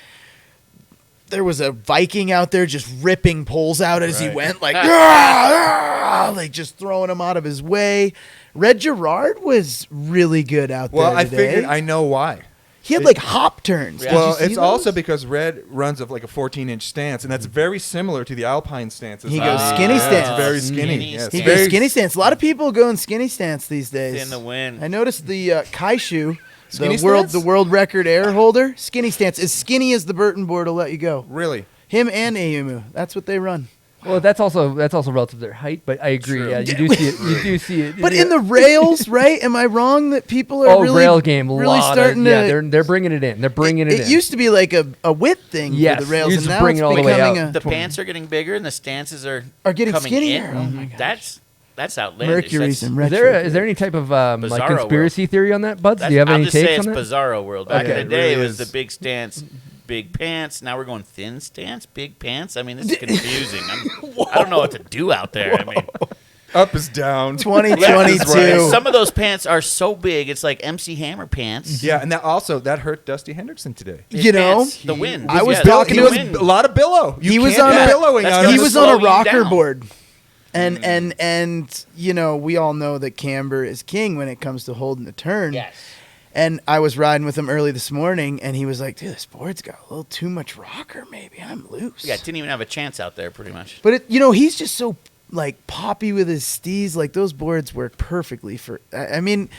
Speaker 5: There was a Viking out there just ripping poles out as he went, like, like just throwing him out of his way. Red Gerard was really good out there.
Speaker 1: Well, I
Speaker 5: today.
Speaker 1: figured I know why.
Speaker 5: He had like hop turns.
Speaker 3: Yeah.
Speaker 1: Well,
Speaker 5: Did you see
Speaker 1: it's also
Speaker 5: those?
Speaker 1: because Red runs of like a 14-inch stance, and that's very similar to the Alpine stance.
Speaker 5: He goes skinny stance.
Speaker 1: It's very skinny. Yes,
Speaker 5: He
Speaker 1: very
Speaker 5: goes skinny stance. A lot of people go in skinny stance these days.
Speaker 3: In the wind.
Speaker 5: I noticed the Kaishu,
Speaker 1: Skinny
Speaker 5: the
Speaker 1: stance?
Speaker 5: world record air holder, skinny stance, as skinny as the Burton board will let you go.
Speaker 1: Really?
Speaker 5: Him and Ayumu, that's what they run.
Speaker 2: Well, that's also relative to their height, but I agree.
Speaker 3: True.
Speaker 2: Yeah, you do see it. You do see it.
Speaker 5: But in the rails, right? Am I wrong that people are
Speaker 2: rail game,
Speaker 5: really starting to?
Speaker 2: they're bringing it in. They're bringing it in.
Speaker 5: It used to be like a width thing
Speaker 2: Yes,
Speaker 5: for the rails,
Speaker 2: used
Speaker 5: and
Speaker 2: to
Speaker 5: now
Speaker 2: bring
Speaker 5: it's
Speaker 2: it all the way
Speaker 5: becoming
Speaker 2: out.
Speaker 5: a
Speaker 3: The pants are getting bigger and the stances are
Speaker 5: getting
Speaker 3: coming
Speaker 5: skinnier.
Speaker 3: in.
Speaker 5: Oh my gosh.
Speaker 3: That's outlandish.
Speaker 5: Mercury's
Speaker 3: That's,
Speaker 5: in
Speaker 2: Is
Speaker 5: retro.
Speaker 2: there any type of like
Speaker 3: Bizarro
Speaker 2: conspiracy theory on that, Buds? Do
Speaker 3: that's,
Speaker 2: you have
Speaker 3: I'll
Speaker 2: any
Speaker 3: just say
Speaker 2: takes
Speaker 3: it's
Speaker 2: on that?
Speaker 3: bizarro world. Back
Speaker 2: Okay.
Speaker 3: in the day,
Speaker 1: It really
Speaker 3: it was the
Speaker 1: is.
Speaker 3: big stance, big pants. Now we're going thin stance, big pants. I mean, this is confusing. I don't know what to do out there. I mean,
Speaker 1: Up is down.
Speaker 5: 2022.
Speaker 3: some of those pants are so big, it's like MC Hammer pants.
Speaker 1: Yeah, and that hurt Dusty Hendrickson today.
Speaker 3: His
Speaker 5: You know,
Speaker 3: pants, the wind.
Speaker 5: I was
Speaker 3: Yeah,
Speaker 5: talking
Speaker 3: the
Speaker 5: to
Speaker 3: wind.
Speaker 1: A lot of billow.
Speaker 5: He was on
Speaker 1: a
Speaker 5: a
Speaker 1: billowing.
Speaker 3: That's
Speaker 1: out
Speaker 3: gonna
Speaker 5: he
Speaker 1: of
Speaker 5: was
Speaker 1: the-
Speaker 5: on a
Speaker 3: slow you
Speaker 5: rocker
Speaker 3: down.
Speaker 5: board. And you know, we all know that camber is king when it comes to holding the turn.
Speaker 3: Yes.
Speaker 5: And I was riding with him early this morning, and he was like, "Dude, this board's got a little too much rocker. Maybe I'm loose."
Speaker 3: Yeah, didn't even have a chance out there, pretty much.
Speaker 5: But you know, he's just so like poppy with his steez. Like those boards work perfectly for. I mean,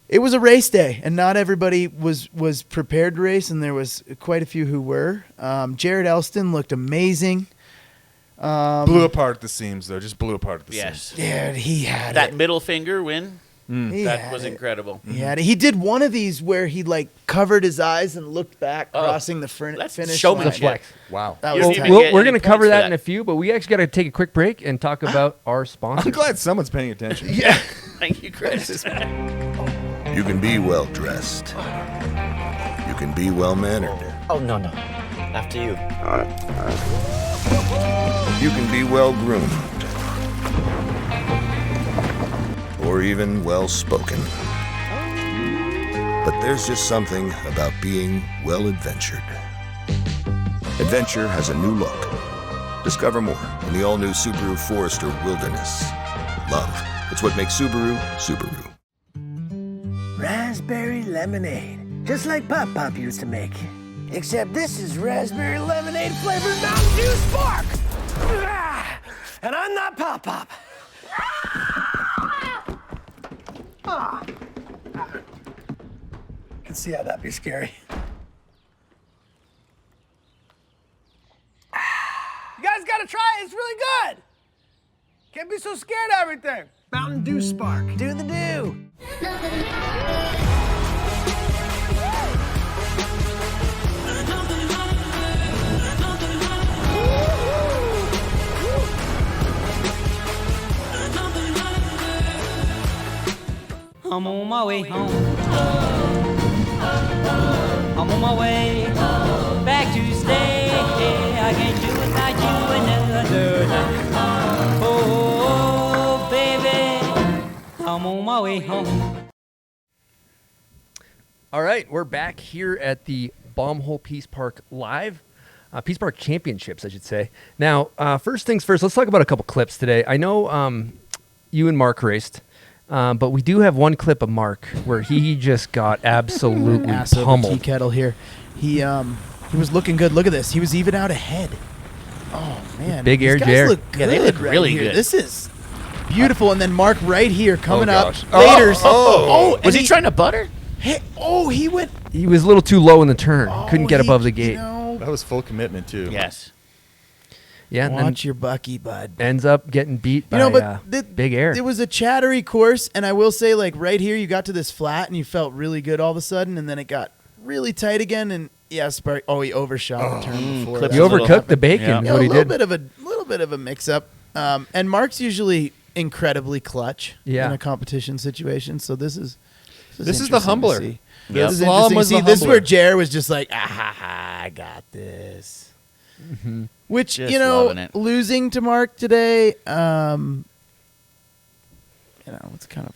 Speaker 5: it was a race day, and not everybody was prepared to race, and there was quite a few who were. Jared Elston looked amazing.
Speaker 1: blew apart at the seams, though. Just blew apart at the
Speaker 3: Yes.
Speaker 1: seams.
Speaker 5: Dude, he had
Speaker 3: That
Speaker 5: it.
Speaker 3: middle finger win,
Speaker 5: He
Speaker 3: that
Speaker 5: had
Speaker 3: was
Speaker 5: it.
Speaker 3: incredible.
Speaker 5: He had it. He did one of these where he like covered his eyes and looked back, crossing the
Speaker 3: That's
Speaker 5: finish
Speaker 3: showmanship.
Speaker 5: line.
Speaker 1: Wow.
Speaker 5: That
Speaker 3: You
Speaker 5: was
Speaker 3: don't
Speaker 5: tight.
Speaker 3: even get
Speaker 2: We're
Speaker 3: any
Speaker 2: going to cover
Speaker 3: points for
Speaker 2: that in a few, but we actually got to take a quick break and talk about our sponsors.
Speaker 1: I'm glad someone's paying attention.
Speaker 5: Yeah.
Speaker 3: Thank you, Chris.
Speaker 9: You can be well dressed. You can be well mannered.
Speaker 8: Oh, no. After you.
Speaker 9: You can be well groomed. Or even well spoken. But there's just something about being well adventured. Adventure has a new look. Discover more in the all-new Subaru Forester Wilderness. Love. It's what makes Subaru, Subaru.
Speaker 4: Raspberry lemonade, just like Pop Pop used to make. Except this is raspberry lemonade flavored Mountain Dew Spark. Ah, and I'm not Pop Pop. Ah. I can see how that'd be scary.
Speaker 5: You guys gotta try it. It's really good. Can't be so scared of everything.
Speaker 4: Mountain Dew Spark. Do the do.
Speaker 6: I'm on my way home. I'm on my way back to stay. I can't do without you another night. Oh, baby, I'm on my way home.
Speaker 2: All right, we're back here at the Bombhole Peace Park Live. Peace Park Championships, I should say. Now, first things first, let's talk about a couple clips today. I know you and Mark raced. But we do have one clip of Mark where he just got absolutely pummeled.
Speaker 5: Tea kettle here. He was looking good. Look at this. He was even out ahead. Oh man,
Speaker 2: Big air
Speaker 5: these
Speaker 2: Jer.
Speaker 5: guys look good.
Speaker 3: Yeah, they look
Speaker 5: right
Speaker 3: really
Speaker 5: here.
Speaker 3: good.
Speaker 5: This is beautiful. And then Mark right here coming up.
Speaker 1: gosh.
Speaker 5: Laters.
Speaker 3: Was he trying to butter?
Speaker 5: He went.
Speaker 2: He was a little too low in the turn. Couldn't get above the gate.
Speaker 1: That was full commitment too.
Speaker 3: Yes.
Speaker 2: Yeah, and then
Speaker 5: Watch your Bucky, bud.
Speaker 2: ends up getting beat by Big Air.
Speaker 5: It was a chattery course, and I will say, like right here, you got to this flat, and you felt really good all of a sudden, and then it got really tight again, and yeah, Spark. Oh, he overshot the turn before.
Speaker 2: He overcooked the bacon.
Speaker 5: Yeah,
Speaker 2: What
Speaker 5: a
Speaker 2: he
Speaker 5: little
Speaker 2: did.
Speaker 5: bit of a mix-up. And Mark's usually incredibly clutch in a competition situation, so this is
Speaker 1: the
Speaker 5: interesting to
Speaker 1: humbler.
Speaker 5: see.
Speaker 1: Yep.
Speaker 5: This is
Speaker 1: Slalom
Speaker 5: interesting
Speaker 1: was
Speaker 5: to see.
Speaker 1: the
Speaker 5: This is where
Speaker 1: humbler.
Speaker 5: Jer was just like, I got this.
Speaker 2: Mm-hmm.
Speaker 5: Which,
Speaker 3: Just
Speaker 5: you know,
Speaker 3: loving it.
Speaker 5: losing to Mark today, you know, it's kind of.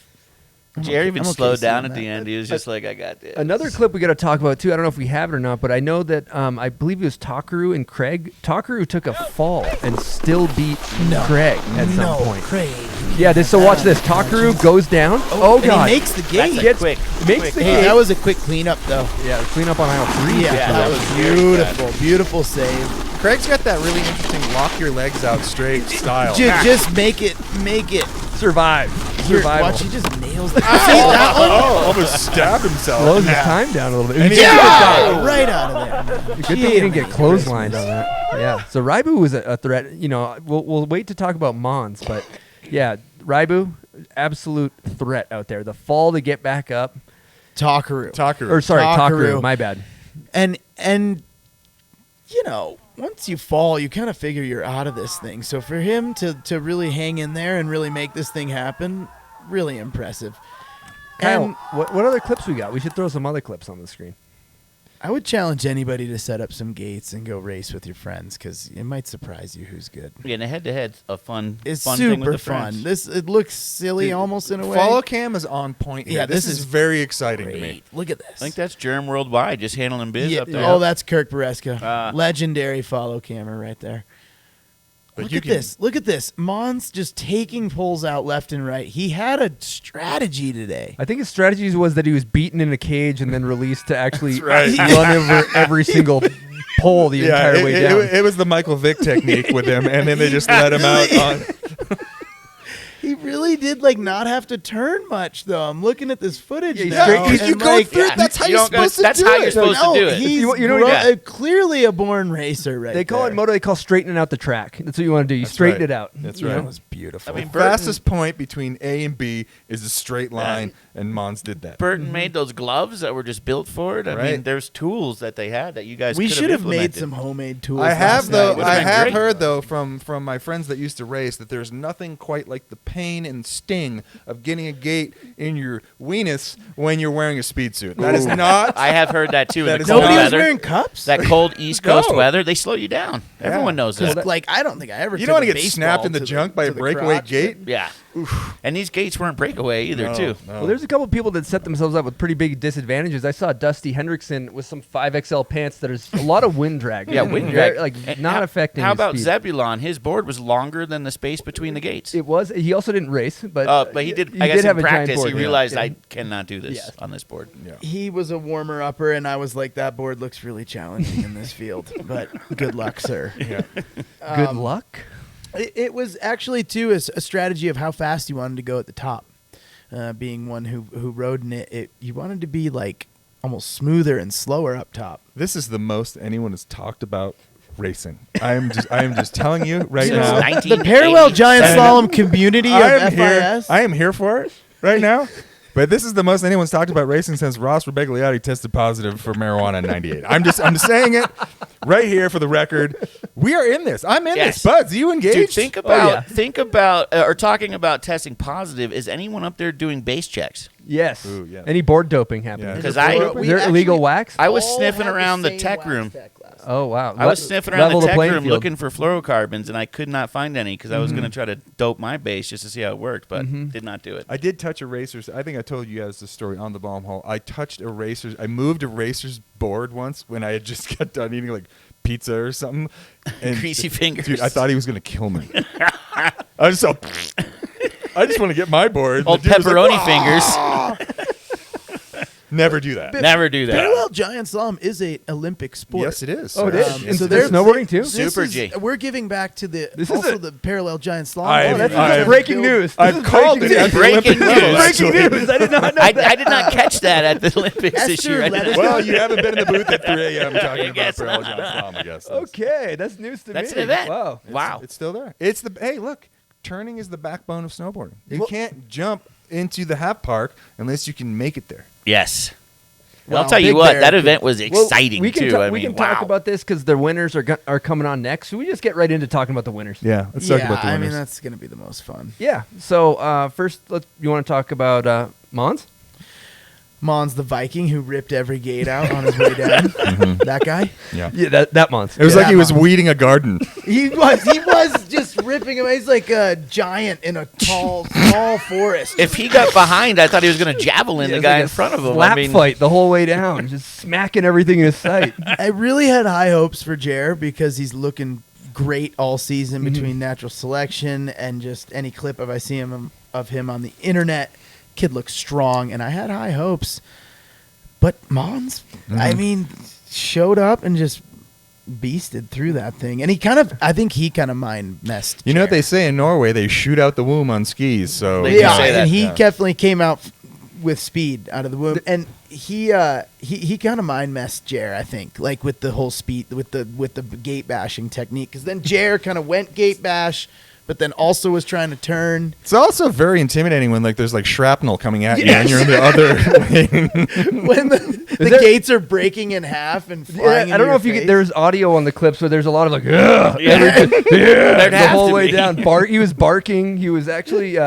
Speaker 3: Jerry even
Speaker 5: I'm okay
Speaker 3: slowed
Speaker 5: seeing
Speaker 3: down at
Speaker 5: that.
Speaker 3: the end. He was just like, I got this.
Speaker 2: Another clip we got to talk about too. I don't know if we have it or not, but I know that I believe it was Takaru and Craig. Takaru took a fall and still beat Craig at some point.
Speaker 5: Craig.
Speaker 2: Yeah. So watch this. Takaru goes down. Oh
Speaker 5: and
Speaker 2: god.
Speaker 5: he makes the gate.
Speaker 3: That's a
Speaker 2: Gets-
Speaker 3: quick.
Speaker 2: makes the
Speaker 5: Hey,
Speaker 2: gate.
Speaker 5: that was a quick cleanup, though.
Speaker 2: Yeah, clean up on aisle 3.
Speaker 5: Yeah, that was beautiful. Beautiful save.
Speaker 1: Craig's got that really interesting lock your legs out straight style.
Speaker 5: Just make it.
Speaker 2: Survive.
Speaker 5: Here,
Speaker 2: Survival.
Speaker 5: watch, he just nails that. See that one?
Speaker 1: Almost stabbed himself.
Speaker 2: Slows his time down a little bit.
Speaker 1: And he
Speaker 5: Yeah, right out of there.
Speaker 2: Good thing he didn't get clotheslined on that. Yeah. So Raibu was a threat. You know, we'll wait to talk about Mons, but yeah, Raibu, absolute threat out there. The fall to get back up.
Speaker 5: Takaru.
Speaker 2: Or sorry,
Speaker 5: Takaru.
Speaker 2: Takaru. My bad.
Speaker 5: And you know, once you fall, you kind of figure you're out of this thing. So for him to really hang in there and really make this thing happen, really impressive.
Speaker 2: Kyle,
Speaker 5: And
Speaker 2: what other clips we got? We should throw some other clips on the screen.
Speaker 5: I would challenge anybody to set up some gates and go race with your friends because it might surprise you who's good.
Speaker 3: Yeah, and a head-to-head's a fun
Speaker 5: It's
Speaker 3: thing with
Speaker 5: super
Speaker 3: the
Speaker 5: fun.
Speaker 3: friends.
Speaker 5: It looks silly almost in a way.
Speaker 1: Follow cam is on point here.
Speaker 5: Yeah,
Speaker 1: this
Speaker 5: this
Speaker 1: is
Speaker 5: is
Speaker 1: very exciting to me.
Speaker 5: Great. Look at this.
Speaker 3: I think that's Germ Worldwide just handling biz
Speaker 5: Yeah,
Speaker 3: up there.
Speaker 5: oh, that's Kirk Bereska.
Speaker 3: Ah.
Speaker 5: Legendary follow camera right there.
Speaker 1: But
Speaker 5: Look
Speaker 1: you
Speaker 5: at
Speaker 1: can-
Speaker 5: this. Look at this. Mons just taking pulls out left and right. He had a strategy today.
Speaker 2: I think his strategies was that he was beaten in a cage and then released to actually
Speaker 1: right.
Speaker 2: run over every single pole the entire way down.
Speaker 1: It was the Michael Vick technique with him, and then they just let him out on.
Speaker 5: He really did not have to turn much though. I'm looking at this footage
Speaker 2: Yeah,
Speaker 5: now.
Speaker 2: straight-
Speaker 5: and,
Speaker 1: you go
Speaker 5: like,
Speaker 1: through. That's how
Speaker 3: You
Speaker 1: you're
Speaker 3: don't gotta-
Speaker 1: supposed to
Speaker 3: that's
Speaker 1: do
Speaker 3: how
Speaker 1: it.
Speaker 3: you're supposed
Speaker 5: no,
Speaker 3: to do it.
Speaker 5: he's
Speaker 2: You know what-
Speaker 5: clearly a born racer right
Speaker 2: They call
Speaker 5: there.
Speaker 2: it moto. They call straightening out the track. That's what you want to do. You
Speaker 1: That's
Speaker 2: straighten
Speaker 1: right.
Speaker 2: it out.
Speaker 1: That's
Speaker 2: You
Speaker 1: right.
Speaker 2: know?
Speaker 5: That was beautiful.
Speaker 3: I mean,
Speaker 1: The
Speaker 3: Burton-
Speaker 1: fastest point between A and B is a straight line, and Mons did that.
Speaker 3: Burton made those gloves that were just built for it. I mean,
Speaker 1: Right.
Speaker 3: there's tools that they had that you guys
Speaker 5: we
Speaker 3: could
Speaker 5: should have made
Speaker 3: implemented.
Speaker 5: some homemade tools.
Speaker 1: I have
Speaker 5: last
Speaker 1: though.
Speaker 5: night.
Speaker 3: Would've
Speaker 1: I
Speaker 3: been
Speaker 1: have
Speaker 3: great.
Speaker 1: heard though from my friends that used to race that there's nothing quite like the pain and sting of getting a gate in your weenus when you're wearing a speed suit. That is not.
Speaker 3: I have heard that too.
Speaker 1: That
Speaker 3: in the
Speaker 1: is
Speaker 3: cold
Speaker 5: Nobody was
Speaker 3: weather.
Speaker 5: wearing cups.
Speaker 3: That cold East Coast
Speaker 1: No.
Speaker 3: weather, they slow you down. Everyone knows that.
Speaker 5: I don't think I ever.
Speaker 1: You
Speaker 5: took
Speaker 1: don't want
Speaker 5: a
Speaker 1: to get snapped
Speaker 5: baseball
Speaker 1: in the
Speaker 5: to
Speaker 1: junk by
Speaker 5: to
Speaker 1: a
Speaker 5: the
Speaker 1: breakaway
Speaker 5: crotch.
Speaker 1: gate.
Speaker 3: Yeah. And these gates weren't breakaway either,
Speaker 1: No,
Speaker 3: too.
Speaker 1: no.
Speaker 2: Well, there's a couple of people that set themselves up with pretty big disadvantages. I saw Dusty Hendrickson with some 5XL pants that is a lot of wind drag.
Speaker 3: Yeah, wind
Speaker 2: Very-
Speaker 3: drag.
Speaker 2: like
Speaker 3: And
Speaker 2: not affecting.
Speaker 3: How
Speaker 2: his
Speaker 3: about
Speaker 2: speed.
Speaker 3: Zebulon? His board was longer than the space between the gates.
Speaker 2: It was. He also didn't race, but
Speaker 3: He did.
Speaker 2: He
Speaker 3: I guess
Speaker 2: did have
Speaker 3: in
Speaker 2: a giant
Speaker 3: practice,
Speaker 2: board,
Speaker 3: he
Speaker 2: yeah.
Speaker 3: realized
Speaker 2: Yeah.
Speaker 3: I cannot do this
Speaker 2: Yes.
Speaker 3: on this board.
Speaker 1: Yeah.
Speaker 5: He was a warmer upper, and I was like, that board looks really challenging in this field. But good luck, sir.
Speaker 1: Yeah.
Speaker 2: Good luck.
Speaker 5: It was actually too a strategy of how fast you wanted to go at the top. Being one who rode in it, you wanted to be like almost smoother and slower up top.
Speaker 1: This is the most anyone has talked about racing. I am just telling you right
Speaker 5: You know,
Speaker 1: now.
Speaker 3: 1980.
Speaker 5: the parallel giant
Speaker 1: And
Speaker 5: slalom community of
Speaker 1: I am here.
Speaker 5: FIS.
Speaker 1: I am here for it right now. But this is the most anyone's talked about racing since Ross Rebegliati tested positive for marijuana in '98. I'm just saying it right here for the record. We are in this. I'm in
Speaker 3: Yes.
Speaker 1: this. Buds, you engaged?
Speaker 3: Dude, think about or talking about testing positive. Is anyone up there doing base checks?
Speaker 2: Yes.
Speaker 1: Ooh, yeah.
Speaker 2: Any board doping happening?
Speaker 1: Yeah.
Speaker 3: Because
Speaker 2: Is there illegal wax?
Speaker 3: I was
Speaker 5: all
Speaker 3: sniffing
Speaker 5: had the
Speaker 3: around the
Speaker 5: same
Speaker 3: tech
Speaker 5: wax
Speaker 3: room.
Speaker 5: tech class.
Speaker 2: Oh wow.
Speaker 3: I was sniffing around
Speaker 2: Level
Speaker 3: the tech
Speaker 2: playing
Speaker 3: room
Speaker 2: field.
Speaker 3: looking for fluorocarbons, and I could not find any because I was going to try to dope my base just to see how it worked, but did not do it.
Speaker 1: I did touch a racer's. I think I told you guys this story on the bomb hole. I touched a racer's. I moved a racer's board once when I had just got done eating like pizza or something. And
Speaker 3: Greasy fingers.
Speaker 1: Dude, I thought he was gonna kill me. I was so. I just want to get my board.
Speaker 3: Old
Speaker 1: The dude's like,
Speaker 3: pepperoni
Speaker 1: "Wah!"
Speaker 3: fingers.
Speaker 1: Never do that.
Speaker 3: Never do that.
Speaker 5: Parallel giant slalom is a Olympic sport.
Speaker 1: Yes, it is.
Speaker 2: Oh, it is.
Speaker 1: Yes.
Speaker 5: So
Speaker 2: there's snowboarding too.
Speaker 3: Super G.
Speaker 5: We're giving back to the
Speaker 2: This is
Speaker 5: the parallel giant slalom.
Speaker 1: I've-
Speaker 2: breaking news.
Speaker 1: I've called it at the
Speaker 3: Breaking
Speaker 1: Olympic level,
Speaker 3: news.
Speaker 2: Breaking
Speaker 1: actually.
Speaker 2: news. I did not know
Speaker 3: I
Speaker 2: that.
Speaker 3: did not catch that at the Olympics this
Speaker 5: Esther,
Speaker 3: year. I
Speaker 5: let
Speaker 3: did
Speaker 5: us
Speaker 3: not-
Speaker 1: Well, you haven't been in the booth at 3 a.m. talking about
Speaker 3: guess
Speaker 1: parallel
Speaker 3: not.
Speaker 1: giant slalom, I guess.
Speaker 2: Okay, that's news to
Speaker 3: That's
Speaker 2: me.
Speaker 3: an event.
Speaker 2: Wow.
Speaker 3: Wow.
Speaker 1: It's still there. It's the hey, look, turning is the backbone of snowboarding. You can't jump into the half park unless you can make it there.
Speaker 3: Yes.
Speaker 5: Wow.
Speaker 3: I'll tell you
Speaker 5: Big
Speaker 3: what,
Speaker 5: Bear
Speaker 3: that
Speaker 5: could-
Speaker 3: event was exciting
Speaker 2: we can
Speaker 3: too.
Speaker 2: we can talk about this because the winners are coming on next. So we just get right into talking about the winners.
Speaker 1: Yeah, let's talk about the
Speaker 5: I
Speaker 1: winners.
Speaker 5: mean that's gonna be the most fun.
Speaker 2: Yeah. So first, you want to talk about Mons?
Speaker 5: Mons the Viking who ripped every gate out on his way down. That guy.
Speaker 1: yeah.
Speaker 2: Yeah, that Mons.
Speaker 1: It was
Speaker 5: Yeah,
Speaker 1: like he was
Speaker 5: Mons.
Speaker 1: weeding a garden.
Speaker 5: He was just ripping him. He's like a giant in a tall forest.
Speaker 3: If he got behind, I thought he was going to javelin the guy in front of him.
Speaker 2: Slap fight the whole way down, just smacking everything in his sight.
Speaker 5: I really had high hopes for Jer because he's looking great all season between natural selection and just any clip I see of him on the internet. Kid looks strong, and I had high hopes. But Mons, I mean, showed up and just beasted through that thing. And I think he kind of mind messed.
Speaker 1: You know what they say in Norway? They shoot out the womb on skis. So
Speaker 3: They do
Speaker 5: Yeah,
Speaker 3: say that,
Speaker 5: and he
Speaker 1: yeah.
Speaker 5: definitely came out with speed out of the womb. And he kind of mind messed Jer, I think, like with the whole speed, with the gate bashing technique. Because then Jer kind of went gate bash, but then also was trying to turn.
Speaker 1: It's also very intimidating when there's like shrapnel coming at you and you're in the other lane.
Speaker 5: When the gates are breaking in half and flying.
Speaker 2: I don't know if you get there's audio on the clips where there's a lot of like
Speaker 3: There'd
Speaker 2: the
Speaker 3: have
Speaker 2: whole
Speaker 3: to
Speaker 2: way
Speaker 3: be.
Speaker 2: down. He was barking. He was actually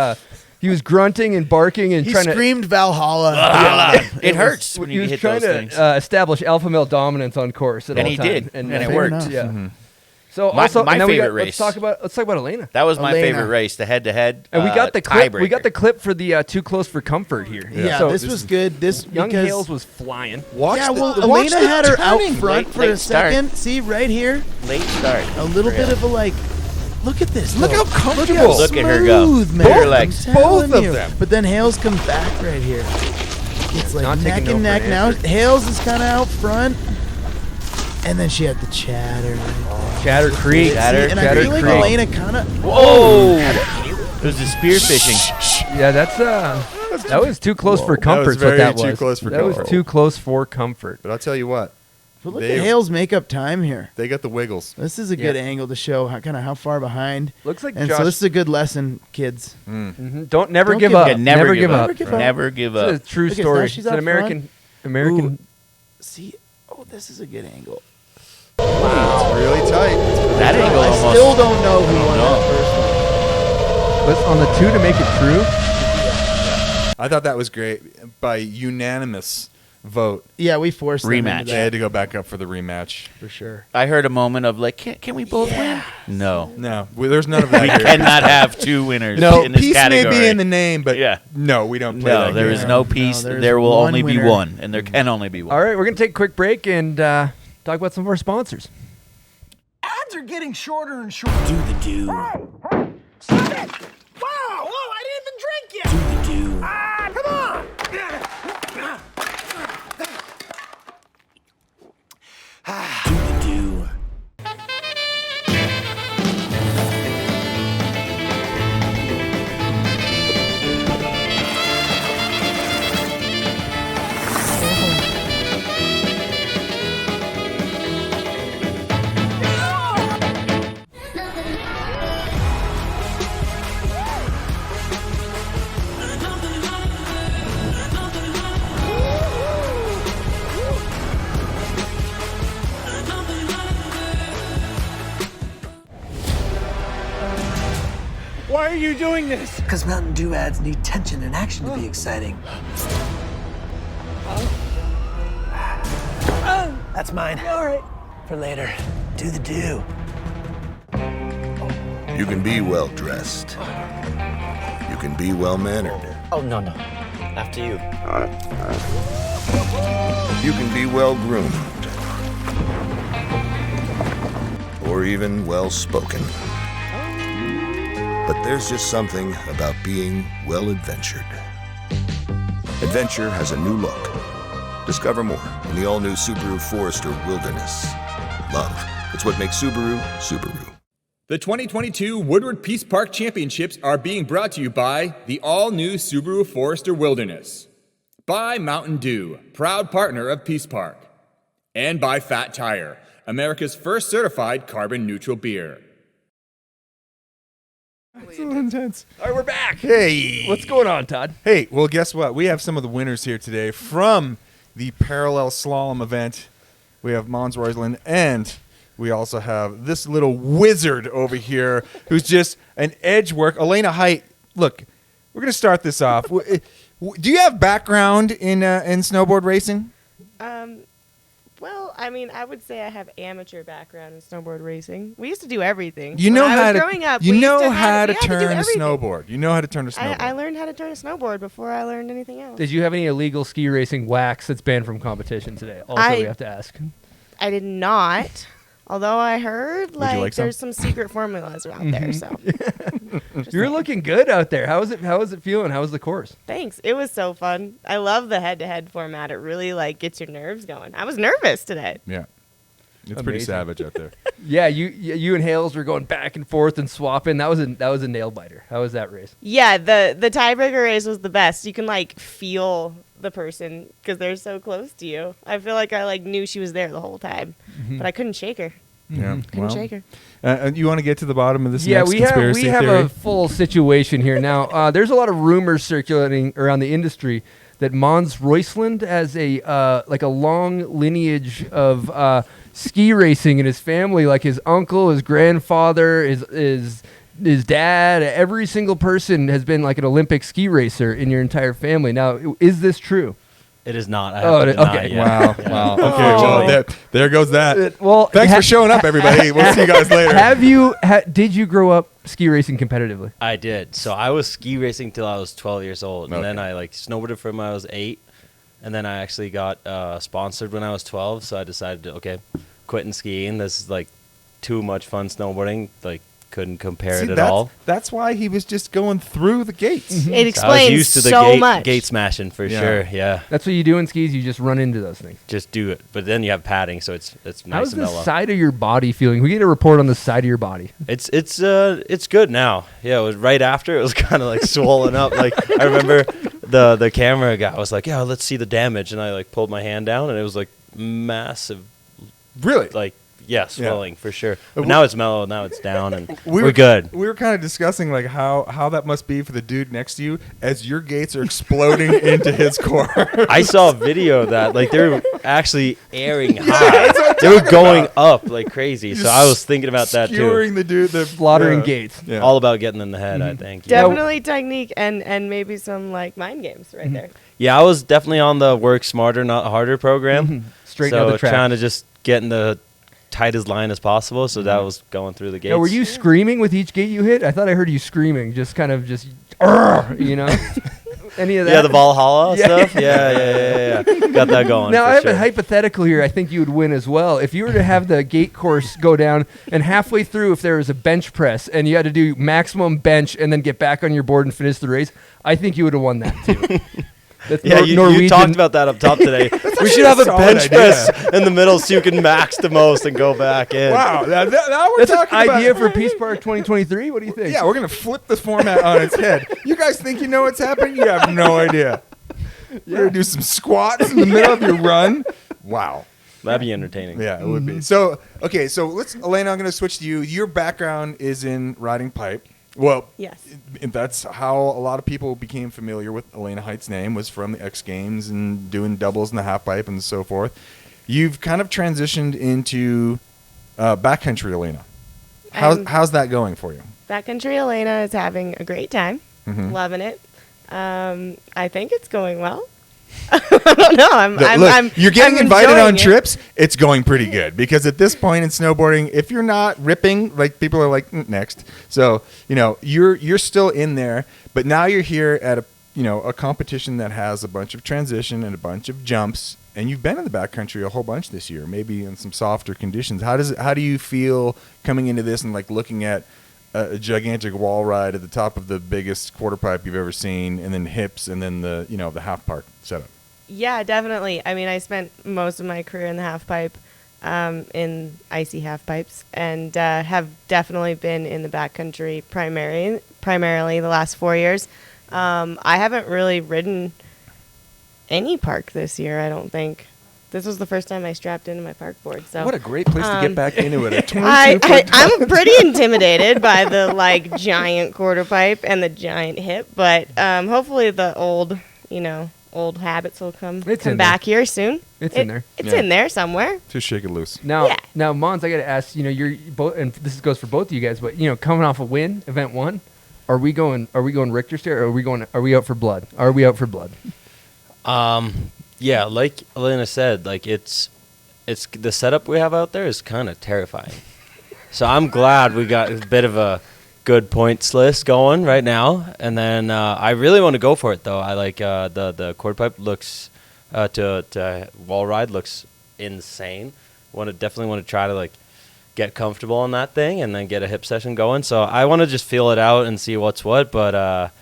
Speaker 2: he was grunting and barking and
Speaker 5: He
Speaker 2: trying
Speaker 5: screamed Valhalla.
Speaker 3: Valhalla. It
Speaker 5: was-
Speaker 3: hurts when
Speaker 2: he
Speaker 3: you
Speaker 2: was
Speaker 3: hit
Speaker 2: trying
Speaker 3: those
Speaker 2: to
Speaker 3: things.
Speaker 2: Establish alpha male dominance on course at
Speaker 3: And
Speaker 2: all
Speaker 3: he
Speaker 2: time.
Speaker 3: did, and it
Speaker 5: fair
Speaker 3: worked.
Speaker 5: enough.
Speaker 2: Yeah. So
Speaker 3: My-
Speaker 2: also
Speaker 3: my
Speaker 2: and then
Speaker 3: favorite
Speaker 2: let's
Speaker 3: race.
Speaker 2: talk about Elena.
Speaker 3: That was my
Speaker 5: Elena.
Speaker 3: favorite race, the head-to-head.
Speaker 2: And we got the clip. We got
Speaker 3: tiebreaker.
Speaker 2: the clip for the too close for comfort here.
Speaker 5: Yeah,
Speaker 2: So
Speaker 5: this was good. This
Speaker 2: Young
Speaker 5: because
Speaker 2: Hales was flying.
Speaker 5: yeah, well,
Speaker 1: watch
Speaker 5: Elena
Speaker 1: the
Speaker 5: had her out
Speaker 1: turning.
Speaker 5: front for
Speaker 3: Late
Speaker 5: a
Speaker 3: start.
Speaker 5: second. See right here,
Speaker 3: late start.
Speaker 5: a little bit of a like. Look at this.
Speaker 1: Look how comfortable.
Speaker 3: Look at her go.
Speaker 5: Smooth, man.
Speaker 3: Look at her legs.
Speaker 5: I'm telling
Speaker 1: Both of
Speaker 5: you.
Speaker 1: them.
Speaker 5: But then Hales comes back right here. It's like
Speaker 2: Not taking
Speaker 5: neck
Speaker 2: no
Speaker 5: and
Speaker 2: for
Speaker 5: neck
Speaker 2: an
Speaker 5: now.
Speaker 2: answer.
Speaker 5: Hales is kind of out front. And then she had the chatter.
Speaker 2: Chatter Creek.
Speaker 5: And I
Speaker 2: Chatter
Speaker 5: feel like
Speaker 2: Creek.
Speaker 5: Elena kind of.
Speaker 3: Whoa! It was the spearfishing.
Speaker 2: Yeah, that was too close for
Speaker 1: That was
Speaker 2: comfort.
Speaker 1: very
Speaker 2: What that
Speaker 1: too
Speaker 2: was.
Speaker 1: close for
Speaker 2: that was
Speaker 1: comfort.
Speaker 2: too close for comfort.
Speaker 1: But I'll tell you what,
Speaker 5: But look
Speaker 1: They-
Speaker 5: at Hales' makeup time here.
Speaker 1: they got the wiggles.
Speaker 5: This is a good angle to show how far behind.
Speaker 2: Looks like
Speaker 5: And
Speaker 2: Josh.
Speaker 5: so this is a good lesson, kids.
Speaker 2: Don't never
Speaker 5: Don't
Speaker 2: give
Speaker 5: give
Speaker 2: up.
Speaker 5: up.
Speaker 3: Never give up.
Speaker 5: Never give up.
Speaker 3: Never give
Speaker 2: It's a
Speaker 3: up.
Speaker 2: true
Speaker 5: Look at
Speaker 2: story.
Speaker 5: now
Speaker 2: It's
Speaker 5: she's
Speaker 2: an
Speaker 5: out
Speaker 2: American.
Speaker 5: Ooh. See, this is a good angle.
Speaker 1: It's really tight.
Speaker 3: That angle
Speaker 5: I
Speaker 3: almost.
Speaker 5: still don't know who won that first one.
Speaker 2: But on the two to make it true.
Speaker 1: I thought that was great by unanimous vote.
Speaker 5: Yeah, we forced them
Speaker 3: Rematch.
Speaker 5: into
Speaker 1: They had
Speaker 5: that
Speaker 1: to go back up for the rematch.
Speaker 5: for sure.
Speaker 3: I heard a moment of like, can we both win? No.
Speaker 1: No, there's none of that.
Speaker 3: We
Speaker 1: here.
Speaker 3: cannot have two winners
Speaker 1: No,
Speaker 3: in this
Speaker 1: peace
Speaker 3: category.
Speaker 1: may be in the name, but
Speaker 3: Yeah.
Speaker 1: no, we don't play
Speaker 3: No,
Speaker 1: that
Speaker 3: there
Speaker 1: game.
Speaker 3: is no peace.
Speaker 5: there's
Speaker 3: There will
Speaker 5: one
Speaker 3: only be
Speaker 5: winner.
Speaker 3: one, and there can only be one.
Speaker 2: All right, we're gonna take a quick break and talk about some of our sponsors.
Speaker 4: Ads are getting shorter and shorter.
Speaker 3: Do the do.
Speaker 4: Stop it! Wow! Whoa! I didn't even drink yet.
Speaker 3: Do the do.
Speaker 4: Ah! Come on!
Speaker 3: Do the do.
Speaker 4: Why are you doing this?
Speaker 15: Because Mountain Dew ads need tension and action to be exciting. That's mine. All right. For later. Do the do.
Speaker 9: You can be well dressed. You can be well mannered.
Speaker 8: Oh, no. After you.
Speaker 9: You can be well groomed. Or even well spoken. But there's just something about being well-adventured. Adventure has a new look. Discover more in the all-new Subaru Forester Wilderness. Love, it's what makes Subaru, Subaru.
Speaker 10: The 2022 Woodward Peace Park Championships are being brought to you by the all-new Subaru Forester Wilderness, by Mountain Dew, proud partner of Peace Park, and by Fat Tire, America's first certified carbon-neutral beer.
Speaker 1: That's so intense.
Speaker 2: All right, we're back.
Speaker 1: Hey.
Speaker 2: What's going on, Todd?
Speaker 1: Hey, well, guess what? We have some of the winners here today from the parallel slalom event. We have Mons, Roisland, and we also have this little wizard over here who's just an edge work. Elena Height, look, we're going to start this off. Do you have background in snowboard racing?
Speaker 19: Well, I mean, I would say I have amateur background in snowboard racing. We used to do everything.
Speaker 1: You know
Speaker 19: when
Speaker 1: how
Speaker 19: I was
Speaker 1: to
Speaker 19: growing up,
Speaker 1: you
Speaker 19: we
Speaker 1: know
Speaker 19: used to
Speaker 1: how to
Speaker 19: we had
Speaker 1: turn
Speaker 19: do
Speaker 1: a
Speaker 19: everything.
Speaker 1: snowboard. You know how to turn a snowboard.
Speaker 19: I learned how to turn a snowboard before I learned anything else.
Speaker 2: Did you have any illegal ski racing wax that's banned from competition today? Also, we have to ask.
Speaker 19: I did not. Although I heard
Speaker 2: like
Speaker 19: there's some secret formulas out there. So
Speaker 2: You're looking good out there. How is it feeling? How was the course?
Speaker 19: thanks. It was so fun. I love the head-to-head format. It really gets your nerves going. I was nervous today.
Speaker 1: Yeah. It's pretty savage out there.
Speaker 2: Yeah, you and Hales were going back and forth and swapping. That was a nail biter. How was that race?
Speaker 19: Yeah, the tiebreaker race was the best. You can feel the person because they're so close to you. I feel like I knew she was there the whole time, but I couldn't shake her.
Speaker 1: Yeah,
Speaker 19: Couldn't shake her.
Speaker 1: You want to get to the bottom of this?
Speaker 2: Yeah,
Speaker 1: next
Speaker 2: we
Speaker 1: conspiracy
Speaker 2: have
Speaker 1: theory?
Speaker 2: a full situation here now. There's a lot of rumors circulating around the industry that Mons Roisland has a long lineage of ski racing in his family, like his uncle, his grandfather, his dad. Every single person has been like an Olympic ski racer in your entire family. Now, is this true?
Speaker 20: It is not. I have to deny
Speaker 2: okay.
Speaker 20: it. Yeah.
Speaker 1: Wow. Okay. Well, there goes that.
Speaker 2: Well,
Speaker 1: thanks for showing up, everybody. We'll see you guys later.
Speaker 2: Did you grow up ski racing competitively?
Speaker 20: I did. So I was ski racing till I was 12 years old, and then I snowboarded from when I was 8, and then I actually got sponsored when I was 12. So I decided to quitting skiing. This is too much fun snowboarding. Couldn't compare it at all.
Speaker 1: That's why he was just going through the gates.
Speaker 19: It explains
Speaker 20: I was used to the
Speaker 19: so much.
Speaker 20: gate smashing for sure. Yeah.
Speaker 2: That's what you do in skis. You just run into those things.
Speaker 20: Just do it, but then you have padding, so it's nice
Speaker 2: How's
Speaker 20: and
Speaker 2: the
Speaker 20: mellow.
Speaker 2: side of your body feeling? We get a report on the side of your body.
Speaker 20: It's good now. Yeah, it was right after it was kind of swollen up. I remember the camera guy was like, "Yeah, let's see the damage," and I pulled my hand down, and it was massive.
Speaker 1: Really?
Speaker 20: Yeah, swelling for sure. But now it's mellow. Now it's down, and we're
Speaker 1: good.
Speaker 20: good.
Speaker 1: We were kind of discussing how that must be for the dude next to you as your gates are exploding into his core.
Speaker 20: I saw a video of that. They were actually airing high. They were going up like crazy. So I was thinking about that too.
Speaker 1: Skewering the dude, the
Speaker 2: slaughtering gates.
Speaker 1: Yeah.
Speaker 20: All about getting in the head, I think.
Speaker 19: Definitely technique and maybe some mind games right there.
Speaker 20: Yeah, I was definitely on the work smarter, not harder program.
Speaker 2: Straight down the track.
Speaker 20: Trying to just get in the tightest line as possible, so that was going through the gates.
Speaker 2: Now, were you screaming with each gate you hit? I thought I heard you screaming, just Any of that?
Speaker 20: Yeah, the Valhalla stuff. Yeah. Got that going.
Speaker 2: Now,
Speaker 20: for
Speaker 2: I have
Speaker 20: sure.
Speaker 2: a hypothetical here. I think you would win as well. If you were to have the gate course go down, and halfway through, if there was a bench press, and you had to do maximum bench and then get back on your board and finish the race, I think you would have won that too.
Speaker 20: You talked about that up top today. We should have a bench press in the middle so you can max the most and go back in.
Speaker 1: Wow, now we're
Speaker 2: That's
Speaker 1: talking
Speaker 2: an
Speaker 1: about
Speaker 2: idea for Peace Park 2023. What do you think?
Speaker 1: Yeah, we're gonna flip the format on its head. You guys think you know what's happening? You have no idea. You're gonna do some squats in the middle of your run. Wow.
Speaker 20: That'd be entertaining.
Speaker 1: Yeah, it would be. So let's, Elena, I'm going to switch to you. Your background is in riding pipe. Well,
Speaker 19: yes.
Speaker 1: That's how a lot of people became familiar with Elena Height's name, was from the X Games and doing doubles in the half pipe and so forth. You've kind of transitioned into backcountry Elena. How's that going for you?
Speaker 19: Backcountry Elena is having a great time, loving it. I think it's going well. I don't know.
Speaker 1: You're getting invited on
Speaker 19: it.
Speaker 1: trips. It's going pretty good because at this point in snowboarding, if you're not ripping, people are like next. So you're still in there, but now you're here at a competition that has a bunch of transition and a bunch of jumps, and you've been in the backcountry a whole bunch this year, maybe in some softer conditions. How do you feel coming into this and looking at a gigantic wall ride at the top of the biggest quarter pipe you've ever seen, and then hips, and then the the half park setup.
Speaker 19: Yeah, definitely. I mean, I spent most of my career in the half pipe, in icy half pipes, and have definitely been in the backcountry primarily the last 4 years. I haven't really ridden any park this year, I don't think. This was the first time I strapped into my park board. So
Speaker 1: what a great place to get back into it.
Speaker 19: I'm pretty intimidated by the giant quarter pipe and the giant hip, but hopefully the old habits will come back here soon.
Speaker 2: It's in there.
Speaker 19: It's in there somewhere.
Speaker 1: Just shake it loose.
Speaker 2: Now, Mons, I got to ask. You're both, and this goes for both of you guys. But coming off a win, event 1, are we going Richter scale, or are we out for blood? Are we out for blood?
Speaker 20: Yeah, like Elena said, it's the setup we have out there is kind of terrifying. So I'm glad we got a bit of a good points list going right now, and then I really want to go for it though. I like the quarter pipe looks to wall ride looks insane. Definitely want to try to get comfortable on that thing and then get a hip session going. So I want to just feel it out and see what's what, but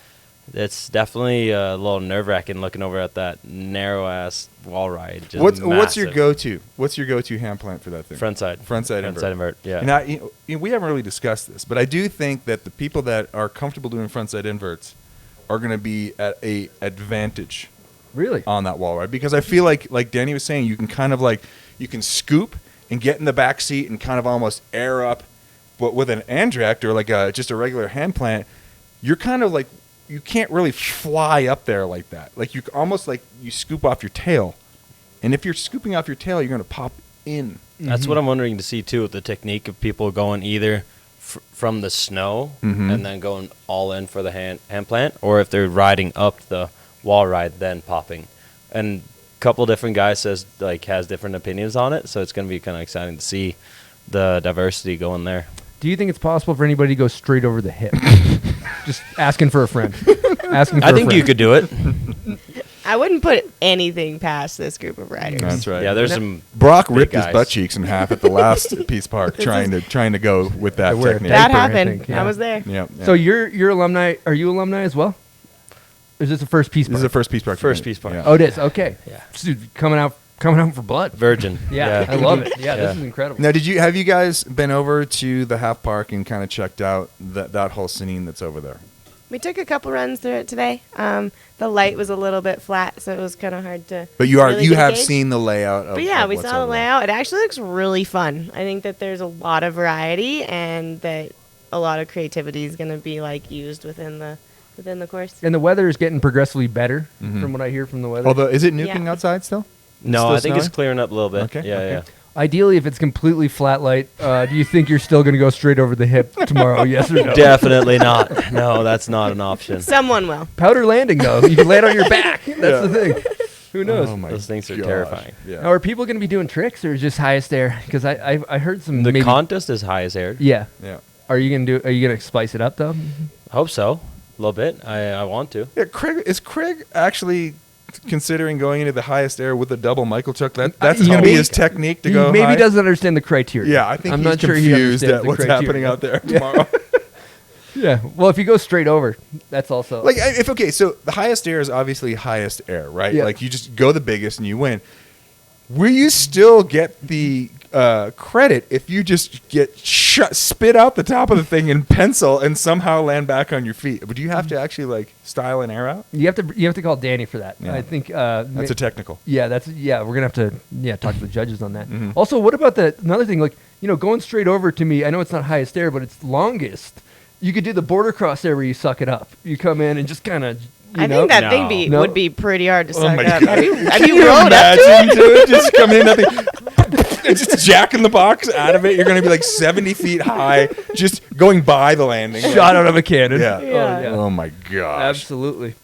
Speaker 20: it's definitely a little nerve-wracking looking over at that narrow-ass wall ride.
Speaker 1: What's your go-to? What's your go-to hand plant for that thing?
Speaker 20: Front side invert. Yeah.
Speaker 1: And we haven't really discussed this, but I do think that the people that are comfortable doing front side inverts are going to be at a advantage.
Speaker 2: Really?
Speaker 1: On that wall ride, because I feel like Danny was saying, you can kind of you can scoop and get in the back seat and kind of almost air up, but with an Andrecht or just a regular hand plant, you're kind of you can't really fly up there like that. You almost you scoop off your tail. And if you're scooping off your tail, you're going to pop in.
Speaker 20: That's what I'm wondering to see, too, with the technique of people going either from the snow and then going all in for the hand plant, or if they're riding up the wall ride, then popping. And a couple different guys has different opinions on it, so it's going to be kind of exciting to see the diversity going there.
Speaker 2: Do you think it's possible for anybody to go straight over the hip? Just asking for a friend.
Speaker 20: I think you could do it.
Speaker 19: I wouldn't put anything past this group of riders.
Speaker 1: That's right.
Speaker 20: Yeah, there's some.
Speaker 1: Brock ripped his butt cheeks in half at the last Peace Park trying to go with that technique.
Speaker 19: That happened. I was there.
Speaker 1: Yeah.
Speaker 2: So you're alumni. Are you alumni as well? Or is this the first Peace Park?
Speaker 1: This is the first Peace Park.
Speaker 20: First Peace Park.
Speaker 1: Yeah.
Speaker 2: Oh, it is. Okay.
Speaker 20: Yeah.
Speaker 2: Dude, coming out for blood.
Speaker 20: Virgin.
Speaker 2: Yeah. I love it. Yeah, this is incredible.
Speaker 1: Now, have you guys been over to the half park and kind of checked out that whole scene that's over there?
Speaker 19: We took a couple runs through it today. The light was a little bit flat, so it was kind of hard to.
Speaker 1: But you have seen the layout of.
Speaker 19: But yeah,
Speaker 1: of
Speaker 19: we
Speaker 1: what's
Speaker 19: saw the
Speaker 1: over
Speaker 19: layout. It actually looks really fun. I think that there's a lot of variety, and that a lot of creativity is going to be used within the course.
Speaker 2: And the weather is getting progressively better, from what I hear from the weather.
Speaker 1: Although, is it nuking outside still?
Speaker 20: No,
Speaker 1: still
Speaker 20: I think
Speaker 1: snowing?
Speaker 20: it's clearing up a little bit.
Speaker 1: Okay.
Speaker 20: Yeah.
Speaker 2: Ideally, if it's completely flat light, do you think you're still going to go straight over the hip tomorrow? Yes or no?
Speaker 20: Definitely not. No, that's not an option.
Speaker 19: Someone will.
Speaker 2: Powder landing, though. You can land on your back. That's the thing. Who knows?
Speaker 1: Oh my
Speaker 20: Those things are
Speaker 1: gosh.
Speaker 20: terrifying.
Speaker 1: Yeah.
Speaker 2: Now, are people going to be doing tricks or just highest air? Because I heard some.
Speaker 20: The contest is highest air.
Speaker 2: Yeah.
Speaker 1: Yeah.
Speaker 2: Are you gonna spice it up though?
Speaker 20: I hope so. A little bit. I want to.
Speaker 1: Yeah, is Craig actually considering going into the highest air with a double Michael Chuck? That's going to be his technique to go.
Speaker 2: Maybe
Speaker 1: high?
Speaker 2: doesn't understand the criteria.
Speaker 1: Yeah, I think
Speaker 2: I'm
Speaker 1: he's
Speaker 2: not sure
Speaker 1: confused
Speaker 2: he
Speaker 1: at what's happening out there tomorrow.
Speaker 2: Yeah. Well, if you go straight over, that's also
Speaker 1: So the highest air is obviously highest air, right?
Speaker 2: Yeah.
Speaker 1: You just go the biggest and you win. Will you still get the credit if you just get spit out the top of the thing in pencil and somehow land back on your feet? Would you have to actually style an air out?
Speaker 2: You have to call Danny for that.
Speaker 1: Yeah.
Speaker 2: I think
Speaker 1: that's a technical.
Speaker 2: Yeah, we're gonna have to talk to the judges on that. Also, what about another thing? Going straight over to me. I know it's not highest air, but it's longest. You could do the border cross there where you suck it up. You come in and just kind of.
Speaker 19: I think that thing would be pretty hard to suck
Speaker 1: my
Speaker 19: up.
Speaker 1: God.
Speaker 19: Have you rolled up to it?
Speaker 1: Just come in, nothing. Just jacking the box out of it. You're going to be 70 feet high, just going by the landing.
Speaker 2: Shot out of a cannon.
Speaker 1: Yeah.
Speaker 2: Oh, yeah.
Speaker 1: Oh my gosh.
Speaker 2: Absolutely.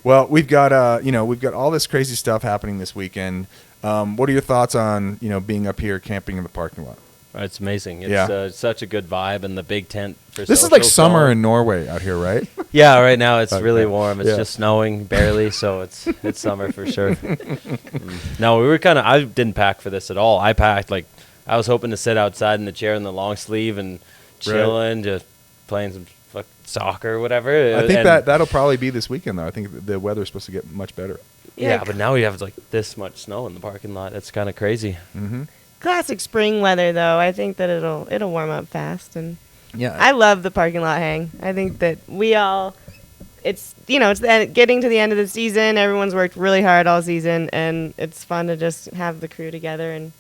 Speaker 1: Well, we've got all this crazy stuff happening this weekend. What are your thoughts on being up here camping in the parking lot?
Speaker 20: It's amazing. It's such a good vibe, and the big tent for
Speaker 1: this is like summer in Norway out here, right?
Speaker 20: Yeah, right now it's really warm. It's just snowing barely, so it's summer for sure. No, we were I didn't pack for this at all. I packed I was hoping to sit outside in the chair in the long sleeve and chilling, just playing some soccer or whatever.
Speaker 1: I think that'll probably be this weekend, though. I think the weather's supposed to get much better.
Speaker 20: Yeah, but now we have like this much snow in the parking lot. It's kind of crazy.
Speaker 1: Mm-hmm.
Speaker 19: Classic spring weather, though. I think that it'll warm up fast, and
Speaker 1: yeah,
Speaker 19: I love the parking lot hang. I think that it's getting to the end of the season. Everyone's worked really hard all season, and it's fun to just have the crew together and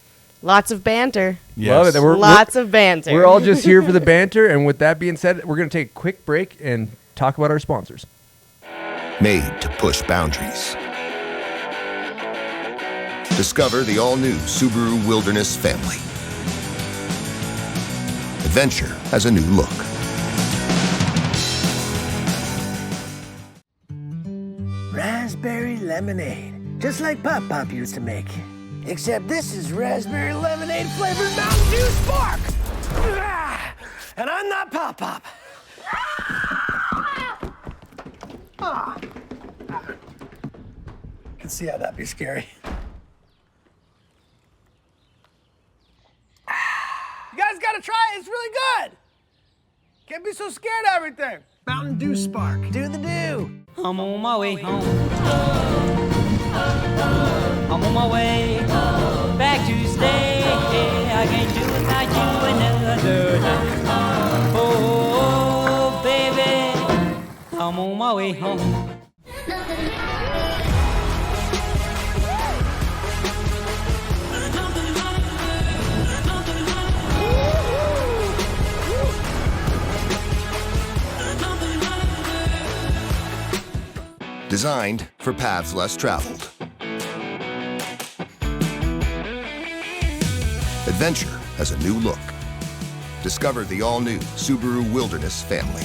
Speaker 19: lots of banter.
Speaker 2: Yes. Love it.
Speaker 19: Lots of banter.
Speaker 2: We're all just here for the banter, and with that being said, we're going to take a quick break and talk about our sponsors.
Speaker 9: Made to push boundaries. Discover the all-new Subaru Wilderness family. Adventure has a new look.
Speaker 4: Raspberry lemonade, just like Pop Pop used to make. Except this is raspberry lemonade flavored Mountain Dew Spark! And I'm not Pop Pop. I can see how that'd be scary.
Speaker 5: You guys gotta try it. It's really good. Can't be so scared of everything.
Speaker 4: Mountain Dew Spark. Do the do.
Speaker 6: I'm on my way home. I'm on my way back to stay. I can't do without you another night. Oh, baby, I'm on my way home.
Speaker 9: Designed for paths less traveled. Adventure has a new look. Discover the all-new Subaru Wilderness family.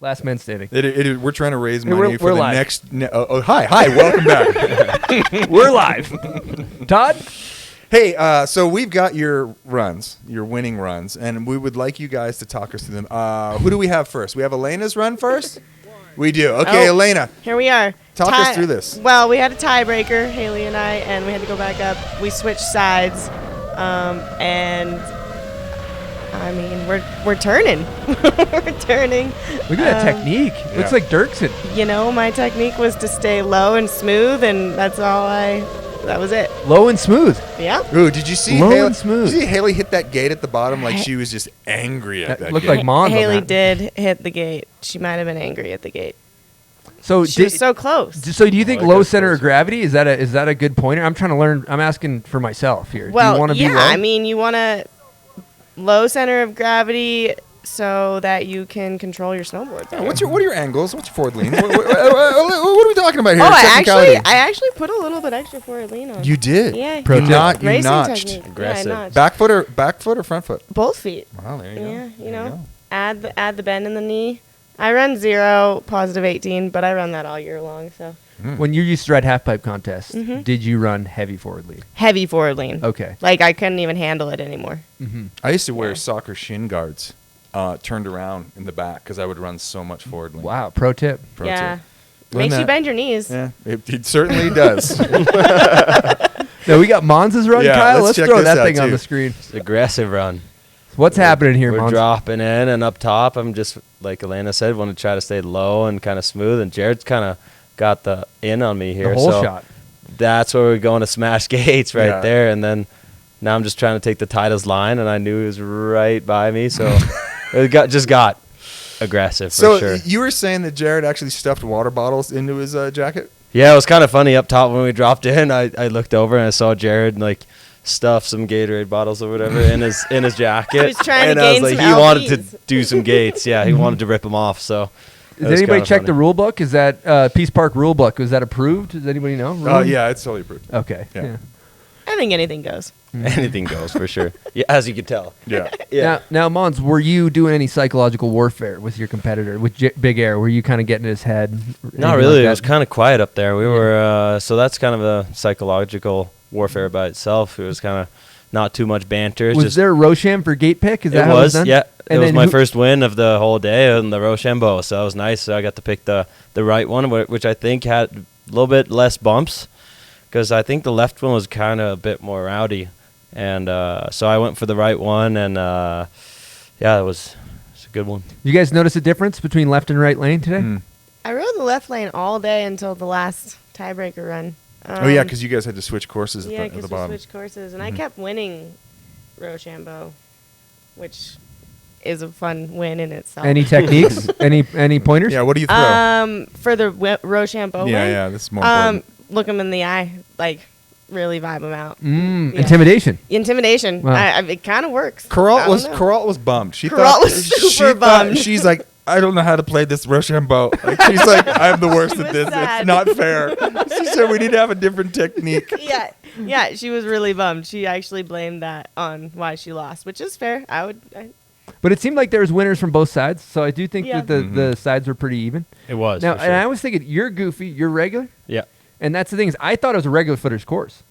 Speaker 2: Last man standing.
Speaker 1: We're trying to raise money for
Speaker 2: we're
Speaker 1: the
Speaker 2: live.
Speaker 1: next. Hi, welcome back.
Speaker 2: We're live. Todd?
Speaker 1: Hey, so we've got your winning runs, and we would like you guys to talk us through them. Who do we have first? We have Elena's run first? We do. Okay, Elena.
Speaker 19: Here we are.
Speaker 1: Talk us through this.
Speaker 19: Well, we had a tiebreaker, Haley and I, and we had to go back up. We switched sides, and I mean, we're turning. We're turning.
Speaker 2: Look at that technique. Looks like Dirksen.
Speaker 19: You know, my technique was to stay low and smooth, and that's all that was it.
Speaker 2: Low and smooth.
Speaker 19: Yeah.
Speaker 1: Ooh, did you see
Speaker 2: Low
Speaker 1: Haley,
Speaker 2: and smooth.
Speaker 1: Did you see Haley hit that gate at the bottom like she was just angry at that
Speaker 2: looked
Speaker 1: gate?
Speaker 2: like Mons.
Speaker 19: Haley did hit the gate. She might have been angry at the gate.
Speaker 2: So
Speaker 19: she was so close.
Speaker 2: So do you think low center of gravity is that a good pointer? I'm trying to learn. I'm asking for myself here.
Speaker 19: Well,
Speaker 2: do you want to be low?
Speaker 19: I mean, you want to low center of gravity so that you can control your snowboard.
Speaker 1: Yeah, what are your angles? What's your forward lean? what are we talking about here?
Speaker 19: Oh, I actually put a little bit extra forward lean on.
Speaker 1: You did?
Speaker 19: Yeah.
Speaker 1: You notched.
Speaker 19: Technique.
Speaker 20: Aggressive.
Speaker 19: Yeah, I notched.
Speaker 1: Back foot or front foot?
Speaker 19: Both feet.
Speaker 1: Wow, there you go.
Speaker 19: Yeah, you
Speaker 1: There
Speaker 19: know, add the bend in the knee. I run 0, positive 18, but I run that all year long. So
Speaker 2: when you used to ride half pipe contests,
Speaker 19: Mhm.
Speaker 2: did you run heavy forward lean?
Speaker 19: Heavy forward lean.
Speaker 2: Okay.
Speaker 19: Like I couldn't even handle it anymore.
Speaker 2: Mm-hmm.
Speaker 1: I used to wear soccer shin guards turned around in the back because I would run so much forward lean.
Speaker 2: Wow, pro tip.
Speaker 19: Yeah.
Speaker 1: Learn
Speaker 19: Makes you
Speaker 1: that.
Speaker 19: bend your knees.
Speaker 1: Yeah, it certainly does.
Speaker 2: Now we got Mons' run,
Speaker 1: Yeah,
Speaker 2: Kyle.
Speaker 1: let's check
Speaker 2: throw
Speaker 1: this
Speaker 2: that
Speaker 1: out,
Speaker 2: thing on
Speaker 1: too.
Speaker 2: the screen.
Speaker 20: It's an aggressive run.
Speaker 2: What's happening here,
Speaker 20: We're
Speaker 2: Mons?
Speaker 20: dropping in, and up top, I'm just, like Elena said, want to try to stay low and kind of smooth, and Jared's kind of got the in on me here.
Speaker 2: The whole
Speaker 20: so
Speaker 2: shot.
Speaker 20: That's where we're going to smash gates right
Speaker 1: Yeah.
Speaker 20: there, and then now I'm just trying to take the titles line, and I knew he was right by me, so it got aggressive for
Speaker 1: So
Speaker 20: sure.
Speaker 1: you were saying that Jared actually stuffed water bottles into his jacket?
Speaker 20: Yeah, it was kind of funny up top when we dropped in. I looked over and I saw Jared like stuff some Gatorade bottles or whatever in his jacket.
Speaker 19: He was trying
Speaker 20: and
Speaker 19: to
Speaker 20: I was
Speaker 19: gain
Speaker 20: like,
Speaker 19: some
Speaker 20: he wanted to
Speaker 19: LBs.
Speaker 20: do some gates. Yeah, he wanted to rip them off. So
Speaker 2: Does anybody check the rule book? Is that Peace Park rule book? Was that approved? Does anybody know?
Speaker 1: Yeah, it's totally approved.
Speaker 2: Okay.
Speaker 1: Yeah.
Speaker 19: I think anything goes.
Speaker 20: Anything goes for sure. Yeah, as you can tell.
Speaker 1: Yeah.
Speaker 20: Yeah.
Speaker 2: Now, Mons, were you doing any psychological warfare with your competitor, with Big Air? Were you kind of getting in his head?
Speaker 20: Not
Speaker 2: Anything
Speaker 20: really.
Speaker 2: like
Speaker 20: It was
Speaker 2: that?
Speaker 20: kind of quiet up there. We were so that's kind of a psychological warfare by itself. It was kind of not too much banter.
Speaker 2: Was there a Rosham for gate pick? Is that how it was done?
Speaker 20: Yeah.
Speaker 2: And
Speaker 20: it was
Speaker 2: then
Speaker 20: my
Speaker 2: who-
Speaker 20: first win of the whole day on the Rochambeau, so that was nice. So I got to pick the right one, which I think had a little bit less bumps, because I think the left one was kind of a bit more rowdy. And so I went for the right one, and yeah, it's a good one.
Speaker 2: You guys notice a difference between left and right lane today?
Speaker 19: I rode the left lane all day until the last tiebreaker run.
Speaker 1: Oh yeah, because you guys had to switch courses
Speaker 19: Yeah,
Speaker 1: at the
Speaker 19: because
Speaker 1: bottom.
Speaker 19: we switched courses, and I kept winning Rochambeau, which is a fun win in itself.
Speaker 2: Any techniques? any pointers?
Speaker 1: Yeah, what do you throw?
Speaker 19: For the Rochambeau win?
Speaker 1: Yeah, this is more important.
Speaker 19: Look them in the eye, like really vibe them out.
Speaker 2: Yeah. Intimidation.
Speaker 19: Intimidation.
Speaker 2: Wow.
Speaker 19: It kind of works.
Speaker 1: Corral was bummed.
Speaker 19: Corral was super bummed.
Speaker 1: She's like, I don't know how to play this Rochambeau. Like, she's like, I'm the worst at this.
Speaker 19: sad.
Speaker 1: It's not fair. She said we need to have a different technique.
Speaker 19: Yeah, she was really bummed. She actually blamed that on why she lost, which is fair.
Speaker 2: But it seemed like there was winners from both sides, so I do think
Speaker 19: Yeah.
Speaker 2: that the sides were pretty even.
Speaker 20: It was.
Speaker 2: Now,
Speaker 20: for sure.
Speaker 2: and I was thinking, you're goofy, you're regular.
Speaker 20: Yeah.
Speaker 2: And that's the thing is, I thought it was a regular footer's course,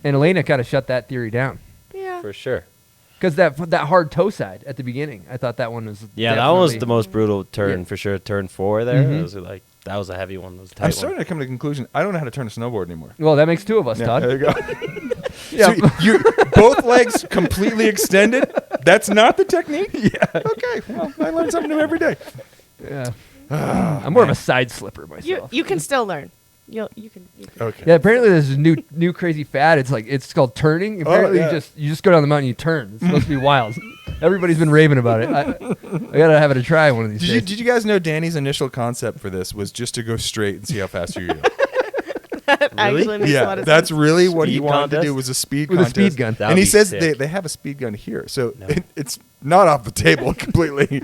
Speaker 2: and Elena kind of shut that theory down.
Speaker 19: Yeah.
Speaker 20: For sure.
Speaker 2: Because that hard toe side at the beginning, I thought that one was.
Speaker 20: Yeah, that one was
Speaker 2: definitely-
Speaker 20: the most brutal turn for sure. Turn 4 there.
Speaker 2: Mhm.
Speaker 20: It was like that was a heavy one. It was a tight
Speaker 1: I'm
Speaker 20: one.
Speaker 1: starting to come to the conclusion I don't know how to turn a snowboard anymore.
Speaker 2: Well, that makes two of us,
Speaker 1: Yeah,
Speaker 2: Todd.
Speaker 1: there you go.
Speaker 2: Yeah.
Speaker 1: So you both legs completely extended. That's not the technique.
Speaker 2: Yeah.
Speaker 1: Okay. Well, I learn something new every day.
Speaker 2: Yeah. I'm more of a side slipper myself.
Speaker 19: You can still learn. You can.
Speaker 1: Okay.
Speaker 2: Yeah, apparently there's a new crazy fad. It's called turning. Apparently
Speaker 1: yeah.
Speaker 2: you just go down the mountain, and you turn. It's supposed to be wild. Everybody's been raving about it. I gotta have it a try one of these days.
Speaker 1: Did you guys know Danny's initial concept for this was just to go straight and see how fast you go?
Speaker 19: That actually makes a lot of
Speaker 1: that's
Speaker 19: sense.
Speaker 1: really what he
Speaker 20: Speed
Speaker 1: wanted to
Speaker 20: contest?
Speaker 1: do was a speed
Speaker 2: With a
Speaker 1: contest.
Speaker 2: speed gun.
Speaker 20: That
Speaker 1: And
Speaker 20: would
Speaker 1: he
Speaker 20: be
Speaker 1: says
Speaker 20: sick.
Speaker 1: they have a speed gun here, so it's not off the table completely.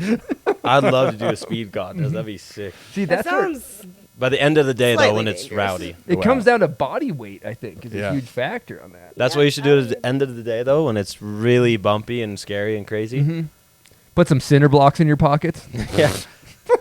Speaker 20: I'd love to do a speed contest. That'd be sick.
Speaker 2: See,
Speaker 19: That
Speaker 2: that's where
Speaker 19: sounds.
Speaker 20: By the end of the day, though,
Speaker 19: Slightly
Speaker 20: when it's
Speaker 19: dangerous.
Speaker 20: rowdy,
Speaker 2: it
Speaker 1: Wow.
Speaker 2: comes down to body weight. I think is
Speaker 1: Yeah.
Speaker 2: a huge factor on that.
Speaker 20: that's what you should do at the end of the day, though, when it's really bumpy and scary and crazy.
Speaker 2: Mm-hmm. Put some cinder blocks in your pockets.
Speaker 20: Yeah,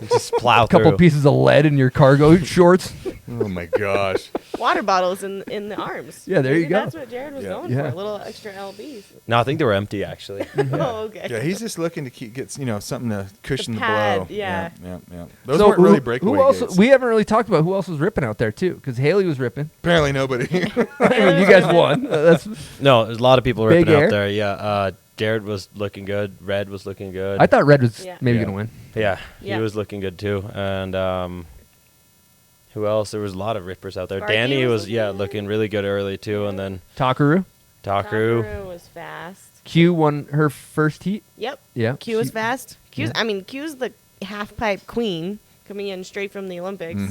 Speaker 20: just plow
Speaker 2: A couple
Speaker 20: through.
Speaker 2: pieces of lead in your cargo shorts.
Speaker 1: Oh my gosh.
Speaker 19: Water bottles in the arms.
Speaker 2: Yeah, there you
Speaker 19: Maybe
Speaker 2: go.
Speaker 19: That's what Jared was
Speaker 1: Yeah.
Speaker 19: going
Speaker 2: Yeah.
Speaker 19: for. A little extra LBs.
Speaker 20: No, I think they were empty actually.
Speaker 19: Oh, okay.
Speaker 1: Yeah, he's just looking to get something to cushion the,
Speaker 19: pad,
Speaker 1: blow.
Speaker 19: yeah.
Speaker 1: Yeah. Those
Speaker 2: So
Speaker 1: weren't really
Speaker 2: who
Speaker 1: breakaway
Speaker 2: else?
Speaker 1: gates.
Speaker 2: We haven't really talked about who else was ripping out there too, because Haley was ripping.
Speaker 1: Apparently nobody.
Speaker 2: I mean, you guys won. That's.
Speaker 20: No, there's a lot of people
Speaker 2: Big
Speaker 20: ripping
Speaker 2: air?
Speaker 20: out there. Yeah, Jared was looking good. Red was looking good.
Speaker 2: I thought Red was
Speaker 19: Yeah.
Speaker 2: maybe
Speaker 1: Yeah.
Speaker 2: gonna win.
Speaker 20: Yeah,
Speaker 19: Yeah.
Speaker 20: he was looking good too. And who else? There was a lot of rippers out there.
Speaker 19: Sparky
Speaker 20: Danny
Speaker 19: was
Speaker 20: was
Speaker 19: looking good.
Speaker 20: looking really good early too, and then
Speaker 2: Takaru.
Speaker 20: Takaru.
Speaker 19: was fast.
Speaker 2: Q won her first heat.
Speaker 19: Yep.
Speaker 2: Yeah.
Speaker 19: Q was
Speaker 2: She-
Speaker 19: fast. Q's. I mean, Q's the half pipe queen coming in straight from the Olympics.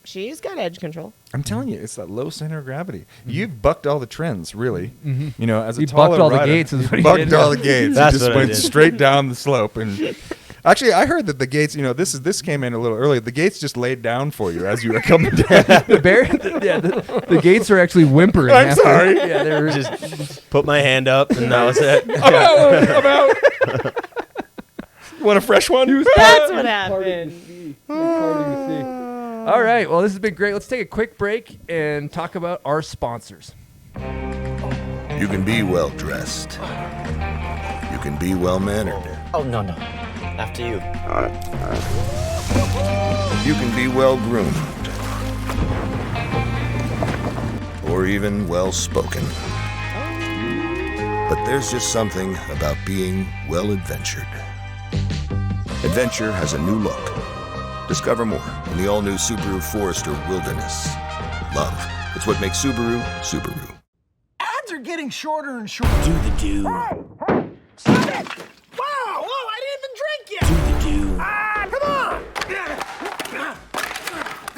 Speaker 19: She's got edge control.
Speaker 1: I'm telling you, it's that low center of gravity. You've bucked all the trends, really.
Speaker 2: Mhm.
Speaker 1: You know, as a
Speaker 2: He
Speaker 1: taller
Speaker 2: bucked all the
Speaker 1: rider,
Speaker 2: gates is what he
Speaker 1: bucked
Speaker 2: did.
Speaker 1: all the gates.
Speaker 20: That's
Speaker 1: He just
Speaker 20: what I
Speaker 1: went
Speaker 20: did.
Speaker 1: straight down the slope. And actually, I heard that the gates. You know, this came in a little early. The gates just laid down for you as you were coming down.
Speaker 2: the gates are actually whimpering.
Speaker 1: I'm
Speaker 2: after.
Speaker 1: sorry.
Speaker 2: Yeah, they're
Speaker 20: Just put my hand up, and that was it.
Speaker 1: I'm out. Want a fresh one?
Speaker 19: That's what happened.
Speaker 2: All right. Well, this has been great. Let's take a quick break and talk about our sponsors.
Speaker 9: You can be well dressed. You can be well mannered.
Speaker 15: Oh, no. After you.
Speaker 9: You can be well groomed. Or even well spoken. But there's just something about being well adventured. Adventure has a new look. Discover more in the all-new Subaru Forester Wilderness. Love, it's what makes Subaru, Subaru.
Speaker 4: Ads are getting shorter and shorter.
Speaker 15: Do the do.
Speaker 4: Stop it! Wow! Whoa, I didn't even drink yet!
Speaker 15: Do the do.
Speaker 4: Ah, come on!
Speaker 15: Do the do.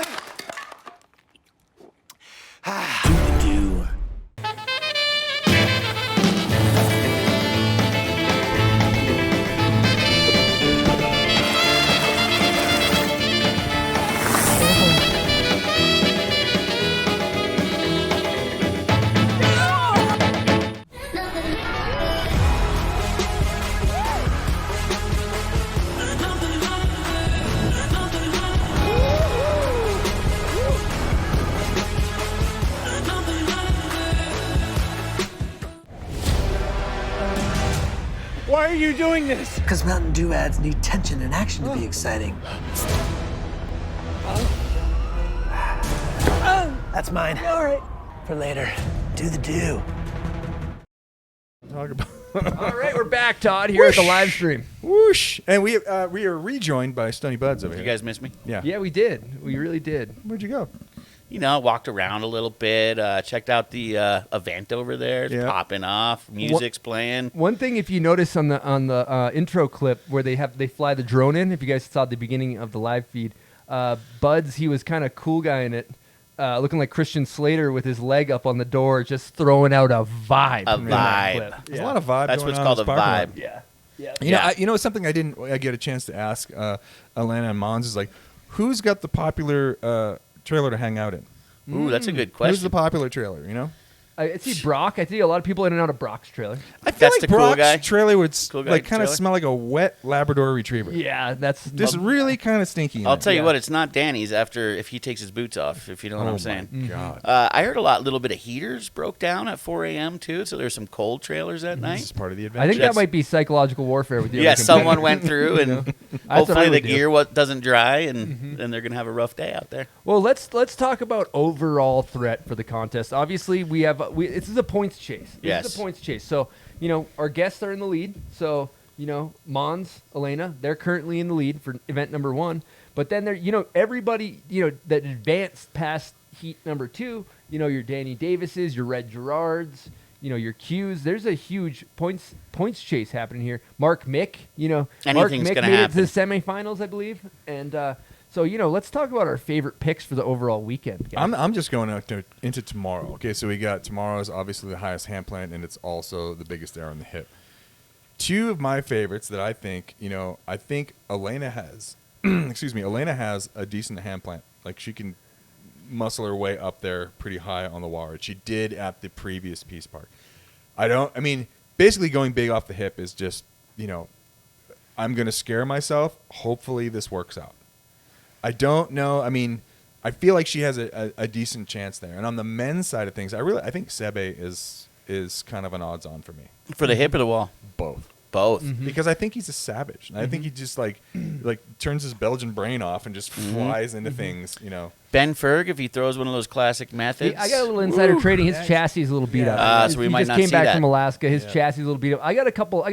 Speaker 4: Why are you doing this?
Speaker 15: Because Mountain Dew ads need tension and action to be exciting.
Speaker 4: That's mine.
Speaker 15: All right. For later. Do the do.
Speaker 1: talk about.
Speaker 2: All right, we're back, Todd, here at the live stream.
Speaker 1: Whoosh! And we are rejoined by Stony Buds over
Speaker 3: You
Speaker 1: here.
Speaker 3: guys miss me?
Speaker 1: Yeah.
Speaker 2: Yeah, we did. We really did.
Speaker 1: Where'd you go?
Speaker 3: You know, walked around a little bit, checked out the event over there. It's popping off, music's playing.
Speaker 2: One thing, if you notice on the intro clip where they fly the drone in, if you guys saw the beginning of the live feed, Buds, he was kind of cool guy in it. Looking like Christian Slater with his leg up on the door, just throwing out a vibe.
Speaker 3: A vibe.
Speaker 1: There's a lot of vibe.
Speaker 3: That's
Speaker 1: going
Speaker 3: what's
Speaker 1: on
Speaker 3: called
Speaker 1: in
Speaker 3: a
Speaker 1: this parking
Speaker 3: vibe.
Speaker 1: lot.
Speaker 2: Yeah.
Speaker 1: You know, something I didn't get a chance to ask Elena and Mons is like, who's got the popular trailer to hang out in?
Speaker 3: Ooh, that's a good question.
Speaker 1: Who's the popular trailer? You know.
Speaker 2: I see Brock. I see a lot of people in and out of Brock's trailer.
Speaker 1: I feel
Speaker 3: That's
Speaker 1: like
Speaker 3: the cool
Speaker 1: Brock's
Speaker 3: guy?
Speaker 1: trailer would
Speaker 3: Cool guy
Speaker 1: like kind of
Speaker 3: trailer?
Speaker 1: smell like a wet Labrador Retriever.
Speaker 2: Yeah, that's
Speaker 1: Just really kind of stinky. in
Speaker 3: I'll
Speaker 1: there.
Speaker 3: tell you what, it's not Danny's after if he takes his boots off, if you know what
Speaker 1: Oh
Speaker 3: I'm
Speaker 1: my
Speaker 3: saying.
Speaker 1: God.
Speaker 3: I heard a little bit of heaters broke down at 4 a.m. too, so there's some cold trailers that
Speaker 1: This
Speaker 3: night.
Speaker 1: is part of the adventure.
Speaker 2: I think that might be psychological warfare with you.
Speaker 3: Yeah, someone went through, and
Speaker 2: That's what I
Speaker 3: hopefully the
Speaker 2: would do.
Speaker 3: gear doesn't dry, and they're gonna have a rough day out there.
Speaker 2: Well, let's talk about overall threat for the contest. Obviously, this is a points chase. This is a points chase. So, our guests are in the lead. So, Mons, Elena, they're currently in the lead for event number 1. But then everybody, that advanced past heat number 2, your Danny Davises, your Red Gerards, your Qs. There's a huge points chase happening here. Mark Mick, Mark
Speaker 3: Anything's
Speaker 2: Mick
Speaker 3: gonna
Speaker 2: made
Speaker 3: happen.
Speaker 2: it to the semifinals, I believe. And so, let's talk about our favorite picks for the overall weekend. guys.
Speaker 1: I'm just going into tomorrow. Okay, so we got tomorrow's obviously the highest hand plant, and it's also the biggest arrow in the hip. 2 of my favorites that I think, I think Elena has, Elena has a decent hand plant. Like she can muscle her way up there pretty high on the wall. She did at the previous Peace Park. Basically going big off the hip is just, I'm going to scare myself. Hopefully this works out. I don't know. I feel like she has a decent chance there. And on the men's side of things, I think Sebe is kind of an odds-on for me.
Speaker 3: For the hip or the wall?
Speaker 1: Both.
Speaker 3: Because
Speaker 1: I think he's a savage. And I think he just like turns his Belgian brain off and just flies into things,
Speaker 3: Ben Ferg, if he throws one of those classic methods.
Speaker 2: I got a little insider trading. His chassis is a little beat up.
Speaker 3: So we
Speaker 2: he
Speaker 3: might
Speaker 2: just
Speaker 3: not
Speaker 2: came
Speaker 3: see
Speaker 2: back
Speaker 3: that.
Speaker 2: from Alaska. His chassis is a little beat up. I got a couple.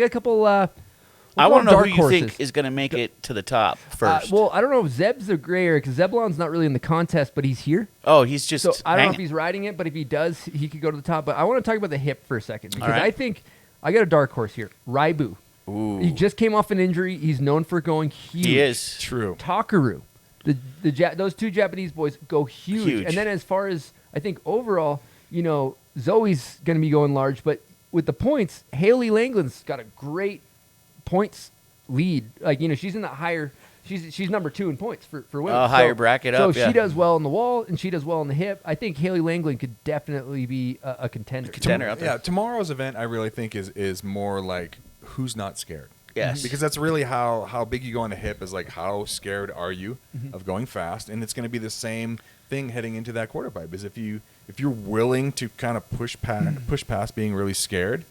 Speaker 3: I want to know who you
Speaker 2: horses.
Speaker 3: think is going to make it to the top first.
Speaker 2: Well, I don't know. Zeb's a gray area because Zebulon's not really in the contest, but he's here.
Speaker 3: Oh, he's just
Speaker 2: So I don't know if
Speaker 3: hanging.
Speaker 2: he's riding it, but if he does, he could go to the top. But I want to talk about the hip for a second because
Speaker 3: right.
Speaker 2: I think I got a dark horse here. Raibu.
Speaker 3: Ooh.
Speaker 2: He just came off an injury. He's known for going huge.
Speaker 3: He is.
Speaker 1: True.
Speaker 2: Takaru. Those 2 Japanese boys go huge. And then as far as I think overall, Zoe's going to be going large. But with the points, Haley Langland's got a great points lead. Like, she's in the higher. She's number 2 in points for women.
Speaker 3: Oh, higher bracket up,
Speaker 2: So
Speaker 3: yeah.
Speaker 2: she does well on the wall and she does well on the hip. I think Haley Langland could definitely be a contender.
Speaker 3: Contender out there.
Speaker 1: Yeah, tomorrow's event I really think is more like who's not scared.
Speaker 3: Yes.
Speaker 1: Because that's really how big you go on the hip is like how scared are you of going fast, and it's going to be the same thing heading into that quarter pipe. Is if you're willing to kind of push past being really scared,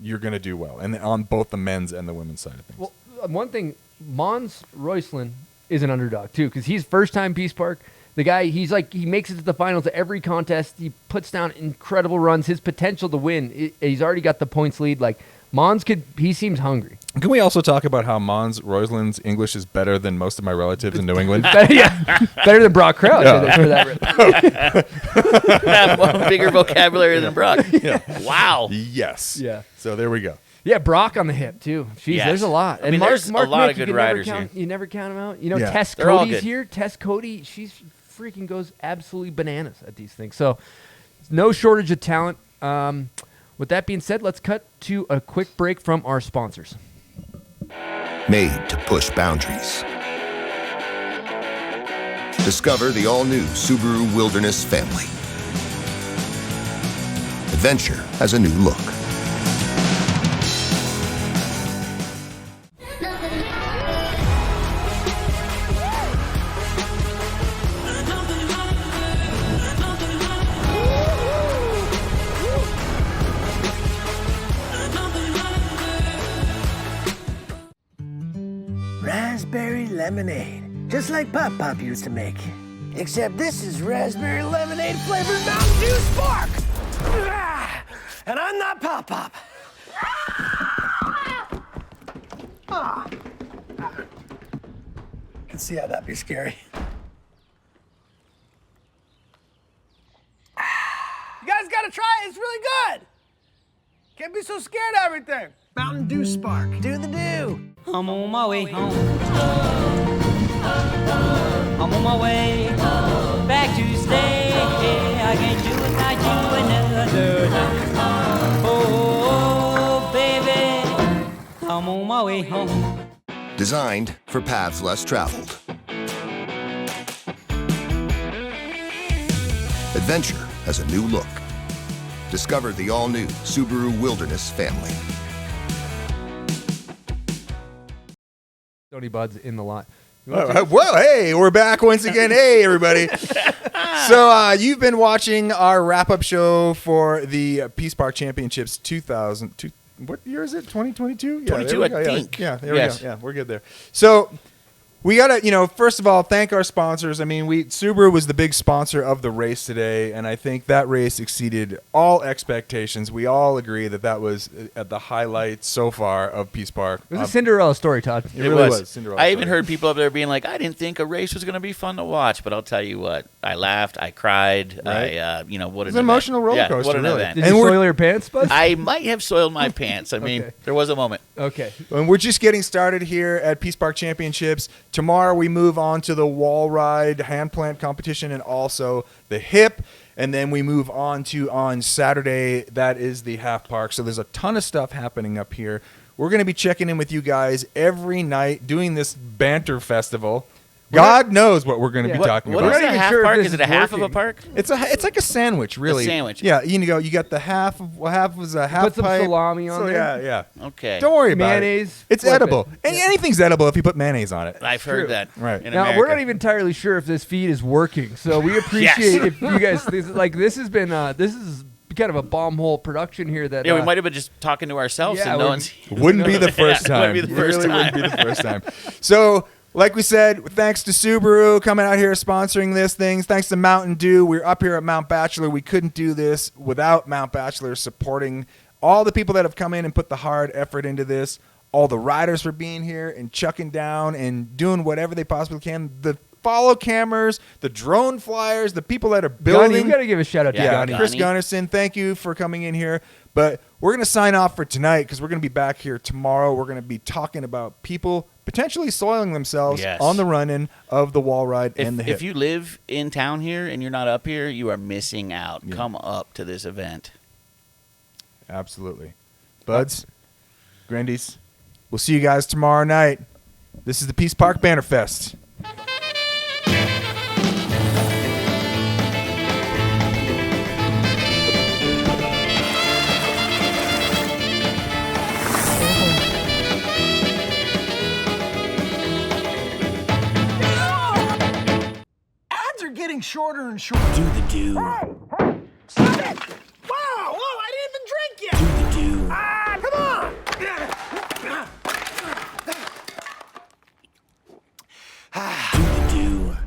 Speaker 1: you're going to do well, and on both the men's and the women's side of things.
Speaker 2: Well, one thing, Mons Roisland is an underdog too because he's first time Peace Park. The guy, he makes it to the finals of every contest. He puts down incredible runs. His potential to win, he's already got the points lead. Like Mons he seems hungry.
Speaker 1: Can we also talk about how Mons Roisland's English is better than most of my relatives in New England?
Speaker 2: Better than Brock Crouch.
Speaker 1: Yeah.
Speaker 3: Have one bigger vocabulary than Brock.
Speaker 1: Yeah.
Speaker 3: Wow.
Speaker 1: Yes.
Speaker 2: Yeah.
Speaker 1: So there we go.
Speaker 2: Yeah, Brock on the hip too. Jeez,
Speaker 3: Yes.
Speaker 2: there's a lot.
Speaker 3: I mean,
Speaker 2: Mark,
Speaker 3: there's a
Speaker 2: Mark
Speaker 3: lot
Speaker 2: Mick,
Speaker 3: of good
Speaker 2: you can never
Speaker 3: riders
Speaker 2: count,
Speaker 3: here.
Speaker 2: You never count them out.
Speaker 1: Yeah.
Speaker 2: Tess
Speaker 3: They're all
Speaker 2: Cody's
Speaker 3: good.
Speaker 2: here. Tess Cody, she's freaking goes absolutely bananas at these things. So, no shortage of talent. With that being said, let's cut to a quick break from our sponsors.
Speaker 9: Made to push boundaries. Discover the all-new Subaru Wilderness family. Adventure has a new look.
Speaker 4: Raspberry lemonade, just like Pop Pop used to make. Except this is raspberry lemonade flavored Mountain Dew Spark! Ah! And I'm not Pop Pop.
Speaker 15: I can see how that'd be scary.
Speaker 5: You guys gotta try it. It's really good. Can't be so scared of everything.
Speaker 15: Mountain Dew Spark.
Speaker 5: Do the do.
Speaker 6: I'm on my way home. I'm on my way back to stay. I can't do without you another night. Oh, baby, I'm on my way home.
Speaker 9: Designed for paths less traveled. Adventure has a new look. Discover the all-new Subaru Wilderness family.
Speaker 2: Stony Bud's in the lot.
Speaker 1: Whoa, hey, we're back once again. Hey, everybody. So you've been watching our wrap-up show for the Peace Park Championships 2002. What year is it? 2022? Yeah,
Speaker 3: 22, I think.
Speaker 1: Yeah, there we go. Yeah, we're good there. So we got to, first of all, thank our sponsors. I mean, Subaru was the big sponsor of the race today, and I think that race exceeded all expectations. We all agree that was at the highlight so far of Peace Park.
Speaker 2: It was a Cinderella story, Todd.
Speaker 1: It really was. Cinderella
Speaker 3: I
Speaker 1: story.
Speaker 3: even heard people up there being like, I didn't think a race was going to be fun to watch, but I'll tell you what, I laughed, I cried,
Speaker 1: Right.
Speaker 3: what
Speaker 1: It was an emotional roller coaster,
Speaker 3: what an
Speaker 1: really.
Speaker 3: event.
Speaker 2: Did you soil your pants, Bud?
Speaker 3: I might have soiled my pants. I mean, there was a moment.
Speaker 2: Okay.
Speaker 1: And we're just getting started here at Peace Park Championships. Tomorrow we move on to the wall ride hand plant competition and also the hip. And then we move on Saturday, that is the half park. So there's a ton of stuff happening up here. We're going to be checking in with you guys every night doing this banter festival. God knows what we're going to be talking
Speaker 3: What
Speaker 1: about.
Speaker 3: is a half park? Is it a half of a park?
Speaker 1: It's like a sandwich, really.
Speaker 3: A sandwich.
Speaker 1: Yeah, you got the half was a half
Speaker 2: Put some
Speaker 1: pipe.
Speaker 2: salami on there.
Speaker 1: Yeah.
Speaker 3: Okay.
Speaker 1: Don't worry about
Speaker 2: Mayonnaise,
Speaker 1: it. It's
Speaker 2: flip
Speaker 1: edible.
Speaker 2: it.
Speaker 1: Anything's edible if you put mayonnaise on it.
Speaker 3: I've heard that.
Speaker 1: Right.
Speaker 3: In
Speaker 2: Now,
Speaker 3: America.
Speaker 2: we're not even entirely sure if this feed is working, so we appreciate if you guys, this has been, this is kind of a bomb hole production here that...
Speaker 3: Yeah, we might have been just talking to ourselves and no one's...
Speaker 1: Wouldn't be the first time.
Speaker 3: Wouldn't be the first
Speaker 1: Really
Speaker 3: time.
Speaker 1: wouldn't be the first time. So... like we said, thanks to Subaru coming out here sponsoring this thing. Thanks to Mountain Dew. We're up here at Mount Bachelor. We couldn't do this without Mount Bachelor supporting all the people that have come in and put the hard effort into this. All the riders for being here and chucking down and doing whatever they possibly can. The follow cameras, the drone flyers, the people that are building.
Speaker 2: Gunny, you got to give a shout out to Gunny.
Speaker 1: Chris Gunnarsson, thank you for coming in here. But we're going to sign off for tonight because we're going to be back here tomorrow. We're going to be talking about people potentially soiling themselves on the run-in of the wall ride and the hip.
Speaker 3: If you live in town here and you're not up here, you are missing out. Yeah. Come up to this event.
Speaker 1: Absolutely. Buds, Grandies, we'll see you guys tomorrow night. This is the Peace Park Banter Fest.
Speaker 15: Shorter and shorter.
Speaker 3: Do the do.
Speaker 15: Hey, stop it! Whoa, I didn't even drink yet.
Speaker 3: Do the do.
Speaker 15: Come on.
Speaker 3: Do the do.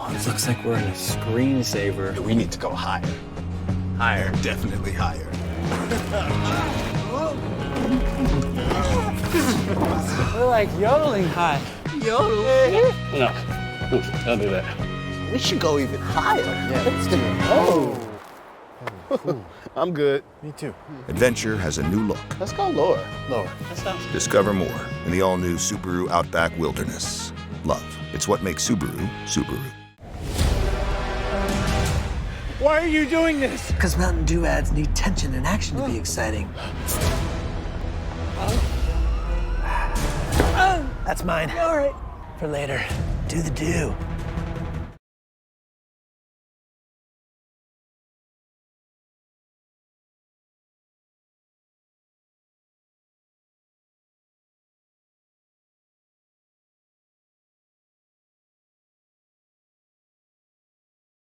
Speaker 7: It looks like we're in a screensaver.
Speaker 8: We need to go higher.
Speaker 3: Higher.
Speaker 8: Definitely higher.
Speaker 6: We're like yodeling high.
Speaker 8: No. Don't do that. We should go even higher. Yeah, let's do it. Oh. I'm good.
Speaker 9: Me too. Adventure has a new look.
Speaker 8: Let's go lower. Lower. That sounds good.
Speaker 9: Discover more in the all-new Subaru Outback Wilderness. Love. It's what makes Subaru, Subaru.
Speaker 15: Why are you doing this? Because Mountain Dew ads need tension and action to be exciting. That's mine.
Speaker 5: All right.
Speaker 15: For later. Do the do.